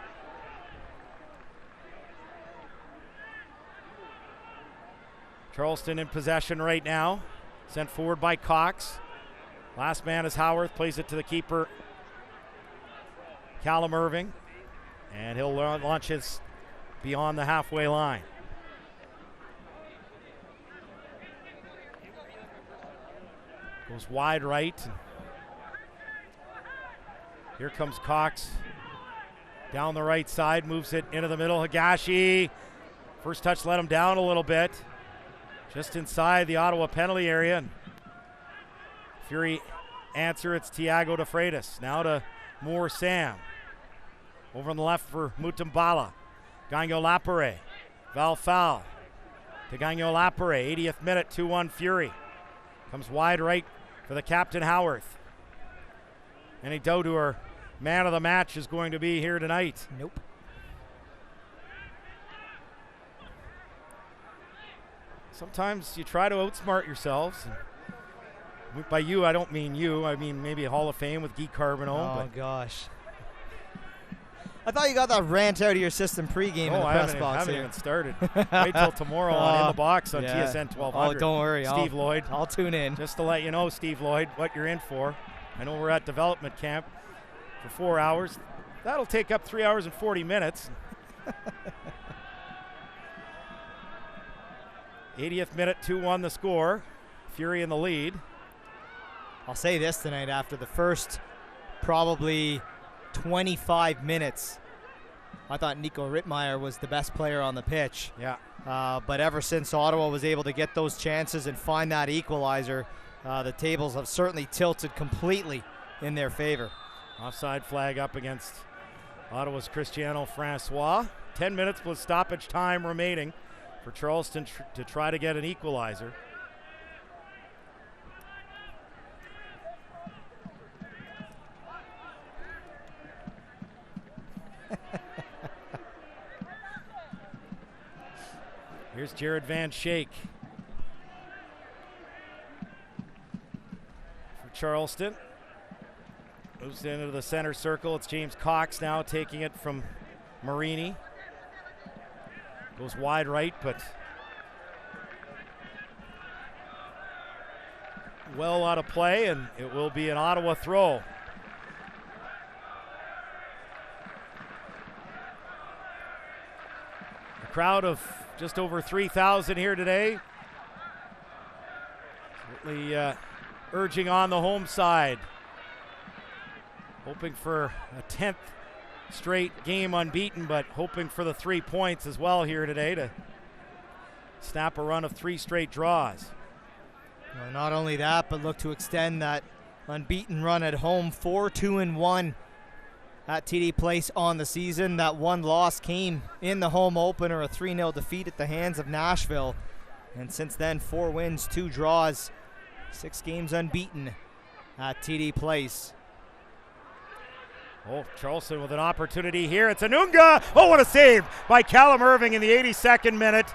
Charleston in possession right now. Sent forward by Cox. Last man is Howarth. Plays it to the keeper, Callum Irving. And he'll launch his beyond the halfway line. Goes wide right. Here comes Cox down the right side, moves it into the middle. Higashi, first touch let him down a little bit, just inside the Ottawa penalty area. And Fury answer, it's Thiago de Freitas. Now to Moore Sam. Over on the left for Muntambala. Gagno Lapare, Val foul to Gagno Lapare, 80th minute, 2-1 Fury. Comes wide right for the captain Howarth. Any doubt who our man of the match is going to be here tonight? Nope. Sometimes you try to outsmart yourselves. And by you, I don't mean you. I mean maybe a Hall of Fame with Guy Carbonneau. Oh, gosh. I thought you got that rant out of your system pregame in the press box. I haven't here. even started. Wait till tomorrow on In the Box on TSN 1200. Oh, don't worry. Steve Lloyd. I'll tune in. Just to let you know, Steve Lloyd, what you're in for. I know we're at development camp for 4 hours. That'll take up 3 hours and 40 minutes. 80th minute, 2-1 the score. Fury in the lead. I'll say this tonight, after the first probably 25 minutes, I thought Nico Rittmeyer was the best player on the pitch. Yeah. But ever since Ottawa was able to get those chances and find that equalizer, the tables have certainly tilted completely in their favor. Offside flag up against Ottawa's Cristiano Francois. 10 minutes plus stoppage time remaining for Charleston to try to get an equalizer. Here's Jared Van Schaik. Charleston. Moves into the center circle. It's James Cox now taking it from Marini. Goes wide right, but well out of play, and it will be an Ottawa throw. A crowd of just over 3,000 here today. Certainly urging on the home side. Hoping for a 10th straight game unbeaten, but hoping for the 3 points as well here today to snap a run of 3 straight draws. Well, not only that, but look to extend that unbeaten run at home. 4-2-1 at TD Place on the season. That one loss came in the home opener, a 3-0 defeat at the hands of Nashville. And since then, 4 wins, 2 draws, 6 games unbeaten at TD Place. Oh, Charleston with an opportunity here. It's Anunga. Oh, what a save by Callum Irving in the 82nd minute.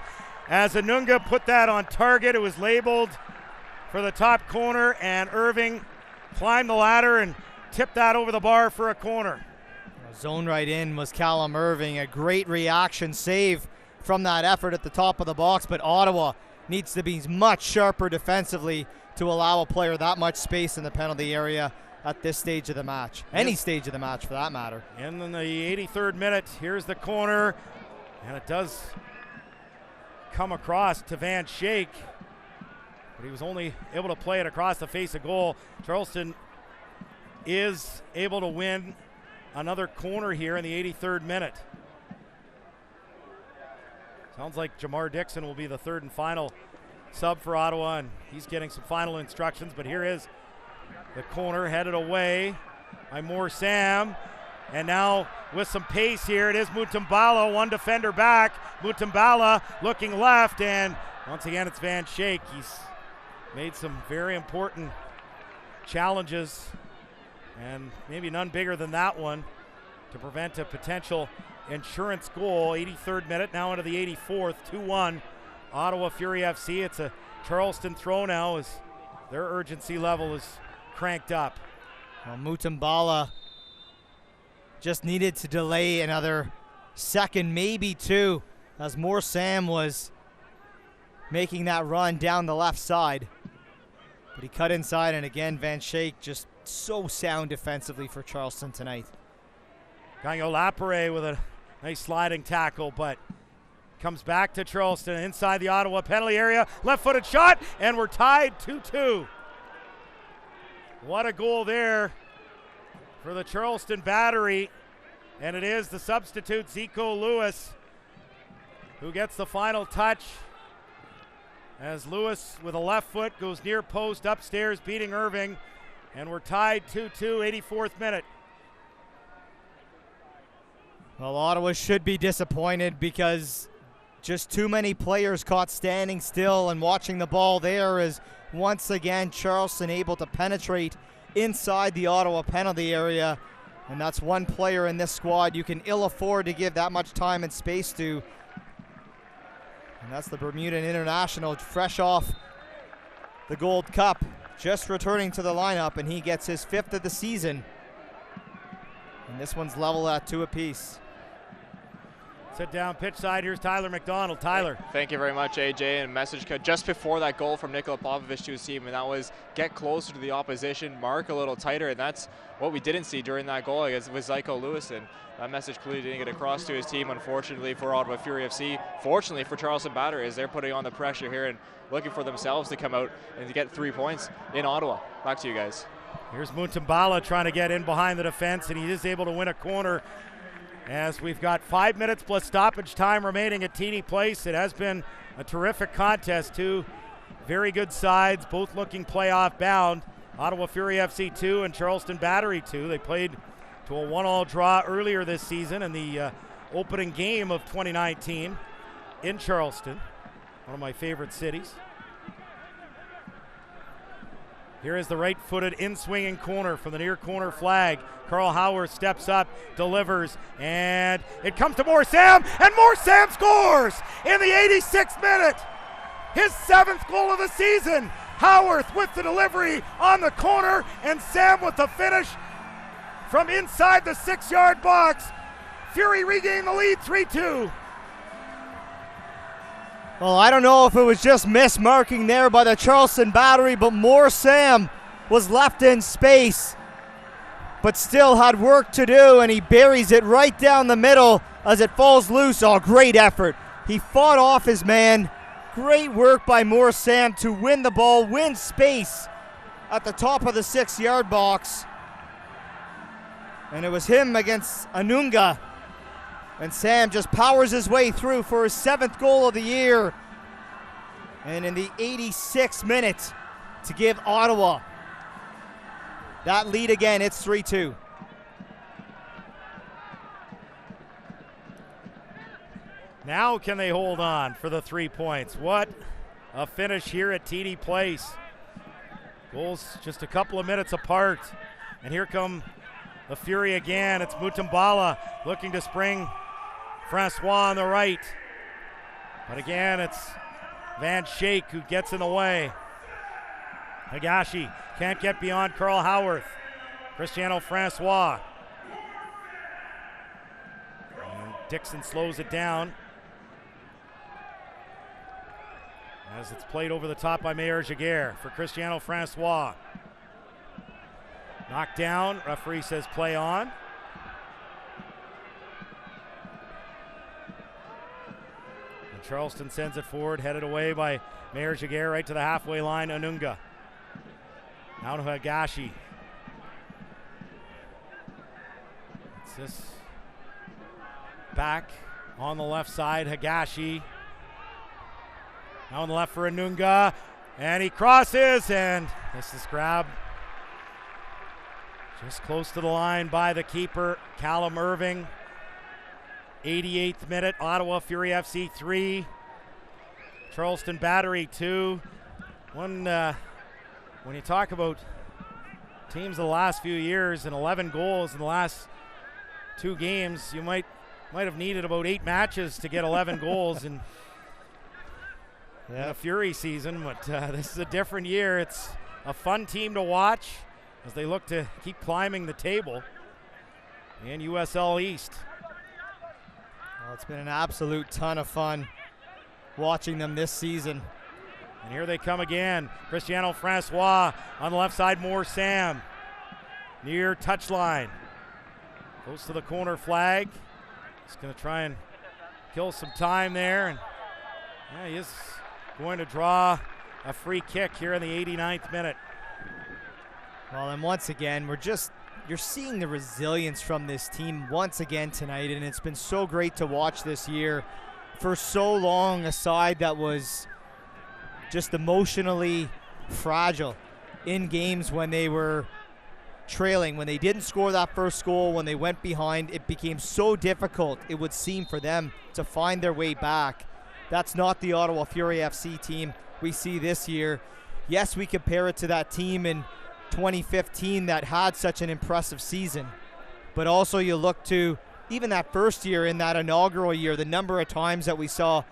As Anunga put that on target, it was labeled for the top corner, and Irving climbed the ladder and tipped that over the bar for a corner. Zone right in was Callum Irving. A great reaction save from that effort at the top of the box, but Ottawa needs to be much sharper defensively to allow a player that much space in the penalty area at this stage of the match. Any stage of the match for that matter. And in the 83rd minute, here's the corner, and it does come across to Van Schaik, but he was only able to play it across the face of goal. Charleston is able to win another corner here in the 83rd minute. Sounds like Jamar Dixon will be the 3rd and final sub for Ottawa, and he's getting some final instructions, but here is the corner headed away by Moore Sam. And now with some pace here, it is Mutumbala, one defender back. Mutumbala looking left, and once again it's Van Schaik. He's made some very important challenges, and maybe none bigger than that one to prevent a potential insurance goal. 83rd minute, now into the 84th, 2-1. Ottawa Fury FC. It's a Charleston throw now as their urgency level is cranked up. Well, Mutumbala just needed to delay another second, maybe 2, as Moore Sam was making that run down the left side. But he cut inside, and again, Van Schaik just so sound defensively for Charleston tonight. Gagnon Lapare with a nice sliding tackle, but comes back to Charleston inside the Ottawa penalty area. Left-footed shot, and we're tied 2-2. What a goal there for the Charleston Battery. And it is the substitute, Zico Lewis, who gets the final touch. As Lewis with a left foot goes near post upstairs, beating Irving. And we're tied 2-2, 84th minute. Well, Ottawa should be disappointed because just too many players caught standing still and watching the ball there as once again Charleston able to penetrate inside the Ottawa penalty area. And that's one player in this squad you can ill afford to give that much time and space to. And that's the Bermudan international, fresh off the Gold Cup, just returning to the lineup, and he gets his 5th of the season. And this one's level at 2 apiece. Sit down pitch side. Here's Tyler McDonald. Tyler. Thank you very much, AJ. And message just before that goal from Nikola Popovich to his team, and that was get closer to the opposition, mark a little tighter, and that's what we didn't see during that goal, I guess, with Zico Lewis. And that message clearly didn't get across to his team, unfortunately for Ottawa Fury FC. Fortunately for Charleston Battery, as they're putting on the pressure here and looking for themselves to come out and to get 3 points in Ottawa. Back to you guys. Here's Mutumbala trying to get in behind the defense, and he is able to win a corner. As we've got 5 minutes plus stoppage time remaining at TD Place. It has been a terrific contest. 2 very good sides, both looking playoff bound. Ottawa Fury FC 2 and Charleston Battery 2. They played to a 1-1 draw earlier this season in the opening game of 2019 in Charleston, one of my favorite cities. Here is the right-footed in-swinging corner from the near corner flag. Carl Howard steps up, delivers, and it comes to Moore Sam, and Moore Sam scores in the 86th minute. His 7th goal of the season Howarth with the delivery on the corner, and Sam with the finish from inside the 6-yard box. Fury regained the lead 3-2. Well, I don't know if it was just mismarking there by the Charleston battery, but more Sam was left in space, but still had work to do, and he buries it right down the middle as it falls loose. Oh, great effort. He fought off his man. Great work by Moore Sam to win the ball, win space at the top of the 6-yard box. And it was him against Anunga. And Sam just powers his way through for his 7th goal of the year. And in the 86th minute to give Ottawa that lead again. It's 3-2. Now can they hold on for the 3 points? What a finish here at TD Place. Goals just a couple of minutes apart. And here come the Fury again. It's Mutumbala looking to spring Francois on the right. But again, it's Van Schaik who gets in the way. Higashi can't get beyond Carl Howarth. Cristiano Francois. And Dixon slows it down as it's played over the top by Mayer Jaguar for Cristiano Francois. Knocked down. Referee says play on. And Charleston sends it forward, headed away by Mayer Jaguar right to the halfway line. Anunga. Now to Higashi. It's this back on the left side. Higashi. Now on the left for Anunga. And he crosses, and this is grabbed just close to the line by the keeper, Callum Irving. 88th minute, Ottawa Fury FC 3. Charleston Battery 2. When you talk about teams of the last few years and 11 goals in the last 2 games, you might have needed about 8 matches to get 11 goals in a Fury season, but this is a different year. It's a fun team to watch as they look to keep climbing the table in USL East. Well, it's been an absolute ton of fun watching them this season. And here they come again. Cristiano Francois on the left side, Moore Sam. Near touchline. Goes to the corner flag. He's going to try and kill some time there. And he is going to draw a free kick here in the 89th minute. Well, and once again, you're seeing the resilience from this team once again tonight, and it's been so great to watch this year. For so long, a side that was just emotionally fragile in games when they were trailing, when they didn't score that first goal, when they went behind, it became so difficult, it would seem, for them to find their way back. That's not the Ottawa Fury FC team we see this year. Yes, we compare it to that team in 2015 that had such an impressive season, but also you look to even that first year, in that inaugural year, the number of times that we saw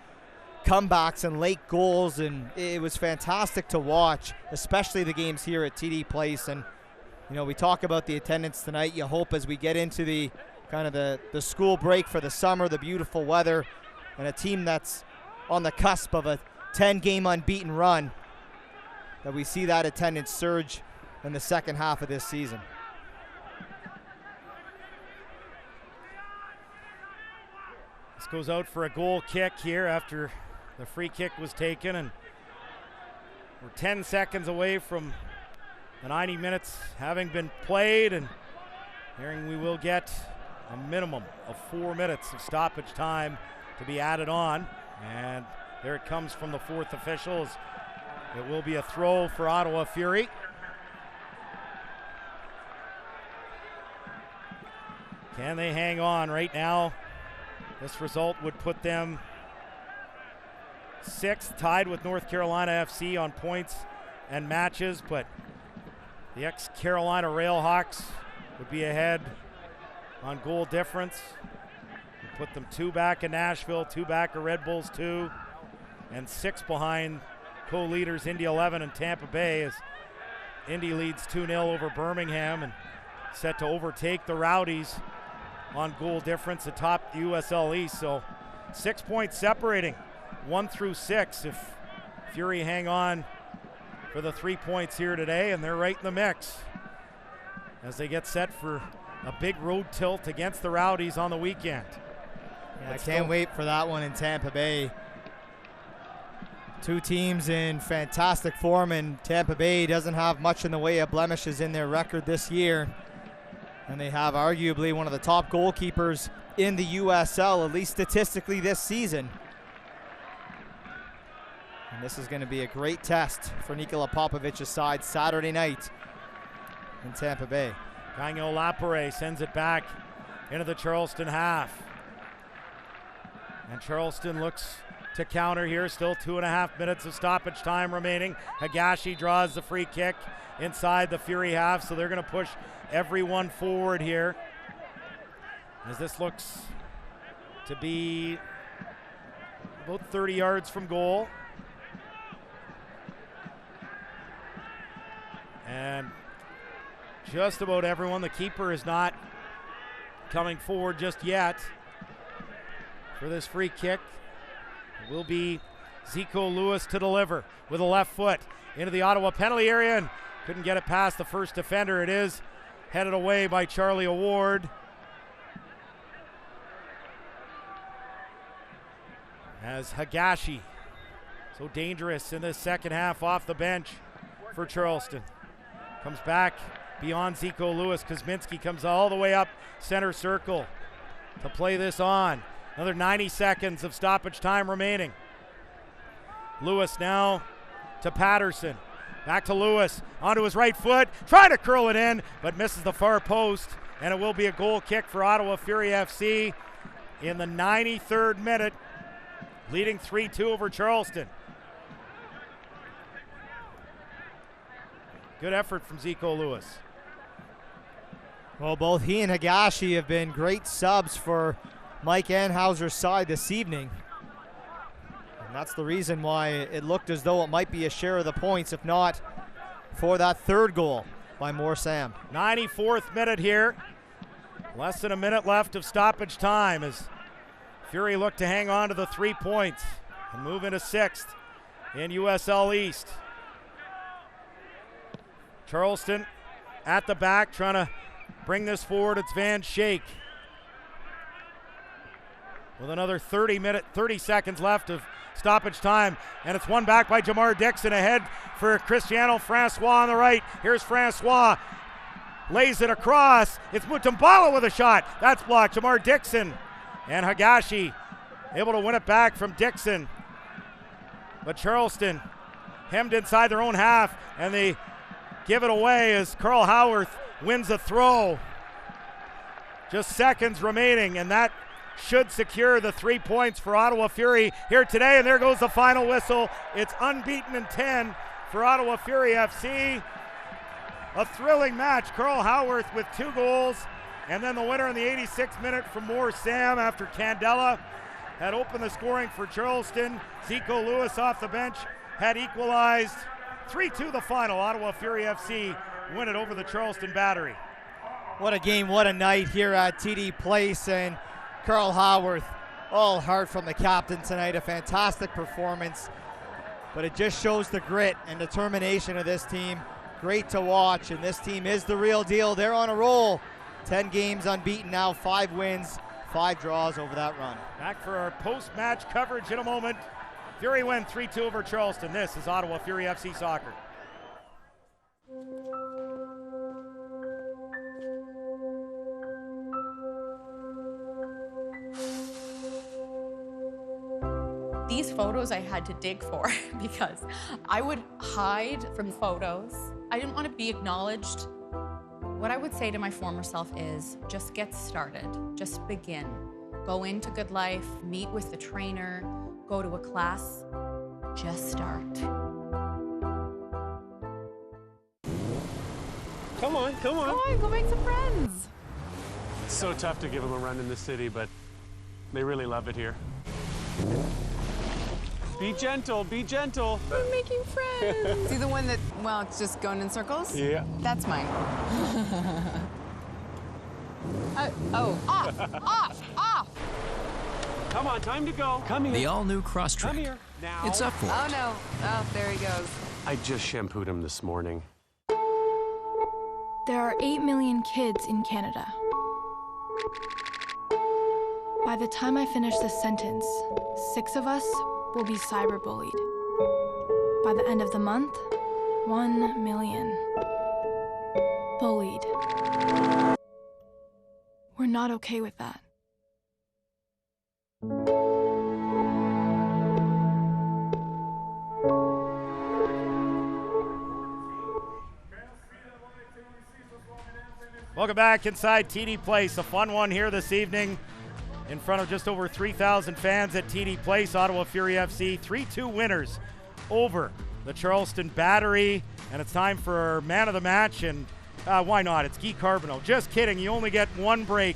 comebacks and late goals, and it was fantastic to watch, especially the games here at TD Place. And we talk about the attendance tonight. You hope as we get into the kind of the school break for the summer, the beautiful weather, and a team that's on the cusp of a 10-game unbeaten run, that we see that attendance surge in the second half of this season. This goes out for a goal kick here after the free kick was taken, and we're 10 seconds away from the 90 minutes having been played, and hearing we will get a minimum of 4 minutes of stoppage time to be added on. And there it comes from the 4th officials. It will be a throw for Ottawa Fury. Can they hang on right now? This result would put them 6th, tied with North Carolina FC on points and matches, but the ex-Carolina Railhawks would be ahead on goal difference. Would put them 2 back in Nashville, 2 back of Red Bulls 2, and 6 behind co-leaders Indy 11 and Tampa Bay, as Indy leads 2-0 over Birmingham and set to overtake the Rowdies on goal difference atop the USL East. So 6 points separating 1 through 6 if Fury hang on for the 3 points here today, and they're right in the mix as they get set for a big road tilt against the Rowdies on the weekend. Yeah, I can't wait for that one in Tampa Bay. Two teams in fantastic form, and Tampa Bay doesn't have much in the way of blemishes in their record this year. And they have arguably one of the top goalkeepers in the USL, at least statistically this season. And this is going to be a great test for Nikola Popovic's side Saturday night in Tampa Bay. Gagnon Lapore sends it back into the Charleston half. And Charleston looks to counter here. Still 2.5 minutes of stoppage time remaining. Higashi draws the free kick inside the Fury half, so they're going to push everyone forward here, as this looks to be about 30 yards from goal. And just about everyone. The keeper is not coming forward just yet for this free kick. It will be Zico Lewis to deliver with a left foot into the Ottawa penalty area, and couldn't get it past the first defender. It is headed away by Charlie Award. As Higashi, so dangerous in this second half off the bench for Charleston. Comes back beyond Zico Lewis. Kuzminski comes all the way up center circle to play this on. Another 90 seconds of stoppage time remaining. Lewis now to Patterson. Back to Lewis, onto his right foot, trying to curl it in, but misses the far post, and it will be a goal kick for Ottawa Fury FC in the 93rd minute, leading 3-2 over Charleston. Good effort from Zico Lewis. Well, both he and Higashi have been great subs for Mike Anhauser's side this evening. And that's the reason why it looked as though it might be a share of the points, if not for that third goal by Moore Sam. 94th minute here. Less than a minute left of stoppage time as Fury look to hang on to the 3 points and move into 6th in USL East. Charleston at the back trying to bring this forward. It's Van Schaik with another 30 seconds left of stoppage time, and it's won back by Jamar Dixon ahead for Cristiano Francois on the right. Here's Francois, lays it across. It's Mutumbala with a shot. That's blocked. Jamar Dixon and Higashi able to win it back from Dixon. But Charleston hemmed inside their own half, and they give it away as Carl Howarth wins a throw. Just seconds remaining, and that should secure the 3 points for Ottawa Fury here today. And there goes the final whistle. It's unbeaten in 10 for Ottawa Fury FC. A thrilling match. Carl Howarth with 2 goals, and then the winner in the 86th minute from Moore Sam after Candela had opened the scoring for Charleston. Zico Lewis off the bench had equalized. 3-2 the final. Ottawa Fury FC win it over the Charleston Battery. What a game, what a night here at TD Place, and Carl Howarth, all heart from the captain tonight. A fantastic performance, but it just shows the grit and determination of this team. Great to watch, and this team is the real deal. They're on a roll. 10 games unbeaten now, 5 wins, 5 draws over that run. Back for our post-match coverage in a moment. Fury win 3-2 over Charleston. This is Ottawa Fury FC Soccer. These photos I had to dig for because I would hide from photos. I didn't want to be acknowledged. What I would say to my former self is just get started, just begin. Go into Good Life, meet with the trainer, go to a class, just start. Come on, come on. Come on, go make some friends. It's so tough to give them a run in the city, but they really love it here. Be gentle, be gentle. We're making friends. See the one that, well, it's just going in circles? Yeah. That's mine. Off. Come on, time to go. Come here. The all-new Crosstrek. Come here. Now. It's up for it. Oh, no. Oh, there he goes. I just shampooed him this morning. There are 8 million kids in Canada. By the time I finish this sentence, 6 of us will be cyberbullied. By the end of the month, 1 million. Bullied. We're not okay with that. Welcome back inside TD Place. A fun one here this evening in front of just over 3,000 fans at TD Place. Ottawa Fury FC 3-2 winners over the Charleston Battery. And it's time for our man of the match. And why not? It's Guy Carbonneau. Just kidding. You only get one break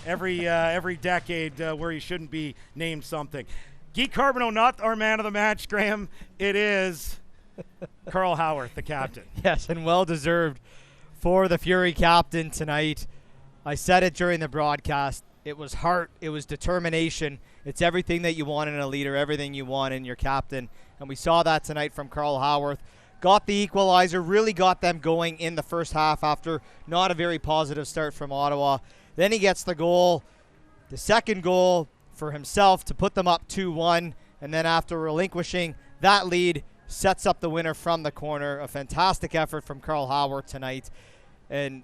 every decade where you shouldn't be named something. Guy Carbonneau, not our man of the match, Graham. It is Carl Howarth, the captain. Yes, and well-deserved for the Fury captain tonight. I said it during the broadcast. It was heart. It was determination. It's everything that you want in a leader, everything you want in your captain. And we saw that tonight from Carl Howarth. Got the equalizer, really got them going in the first half after not a very positive start from Ottawa. Then he gets the goal, the second goal for himself to put them up 2-1. And then after relinquishing that lead, sets up the winner from the corner. A fantastic effort from Carl Howarth tonight. And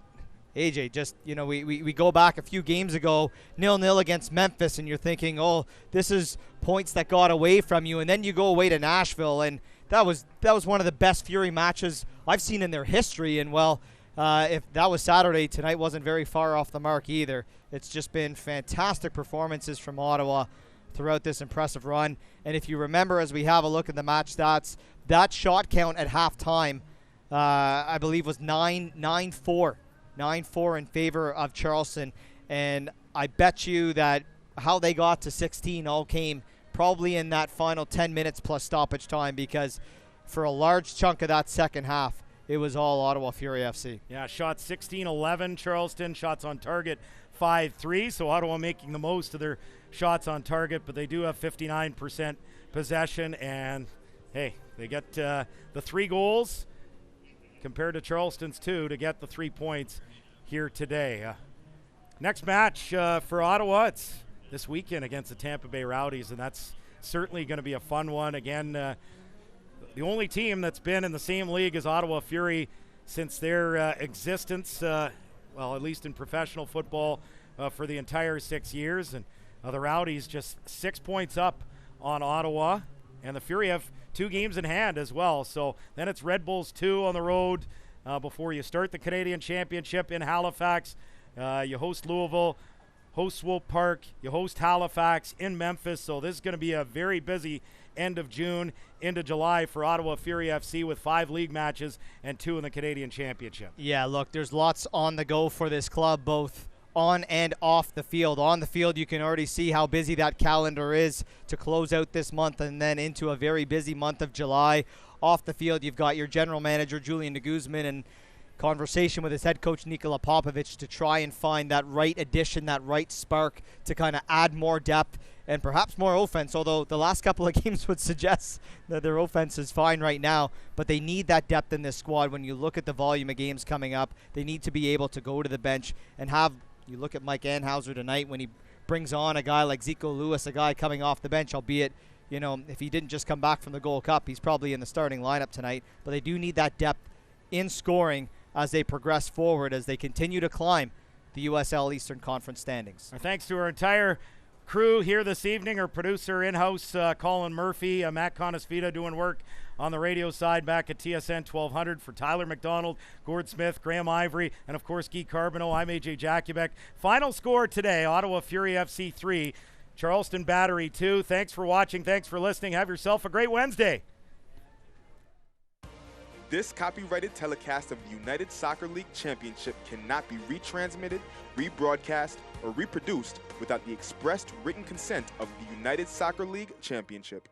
AJ, just, you know, we go back a few games ago, 0-0 against Memphis, and you're thinking, oh, this is points that got away from you. And then you go away to Nashville, and that was one of the best Fury matches I've seen in their history. And, well, if that was Saturday, tonight wasn't very far off the mark either. It's just been fantastic performances from Ottawa throughout this impressive run. And if you remember, as we have a look at the match stats, that shot count at halftime, I believe, was 9-4. 9-4 in favor of Charleston. And I bet you that how they got to 16 all came probably in that final 10 minutes plus stoppage time, because for a large chunk of that second half, it was all Ottawa Fury FC. Yeah, shots 16-11 Charleston, shots on target 5-3, so Ottawa making the most of their shots on target, but they do have 59% possession, and hey, they get the 3 goals compared to Charleston's 2 to get the 3 points here today. Next match for Ottawa, it's this weekend against the Tampa Bay Rowdies, and that's certainly going to be a fun one. Again, the only team that's been in the same league as Ottawa Fury since their existence, well, at least in professional football, for the entire 6 years. And the Rowdies just 6 points up on Ottawa, and the Fury have 2 games in hand as well. So then it's Red Bulls 2 on the road before you start the Canadian Championship in Halifax. You host Louisville, host Swope Park, you host Halifax in Memphis. So this is going to be a very busy end of June into July for Ottawa Fury FC with 5 league matches and 2 in the Canadian Championship. Yeah, look, there's lots on the go for this club, both on and off the field. On the field, you can already see how busy that calendar is to close out this month and then into a very busy month of July. Off the field, you've got your general manager, Julian de Guzman, and conversation with his head coach, Nikola Popovic, to try and find that right addition, that right spark to kind of add more depth and perhaps more offense, although the last couple of games would suggest that their offense is fine right now. But they need that depth in this squad. When you look at the volume of games coming up, they need to be able to go to the bench and have, you look at Mike Anhauser tonight when he brings on a guy like Zico Lewis, a guy coming off the bench, albeit, you know, if he didn't just come back from the Gold Cup, he's probably in the starting lineup tonight. But they do need that depth in scoring as they progress forward, as they continue to climb the USL Eastern Conference standings. Our thanks to our entire crew here this evening. Our producer in-house, Colin Murphy, Matt Conasvita doing work on the radio side back at TSN 1200 for Tyler McDonald, Gord Smith, Graham Ivory, and of course Guy Carbonneau. I'm AJ Jakubek. Final score today, Ottawa Fury FC 3, Charleston Battery 2. Thanks for watching. Thanks for listening. Have yourself a great Wednesday. This copyrighted telecast of the United Soccer League Championship cannot be retransmitted, rebroadcast, or reproduced without the expressed written consent of the United Soccer League Championship.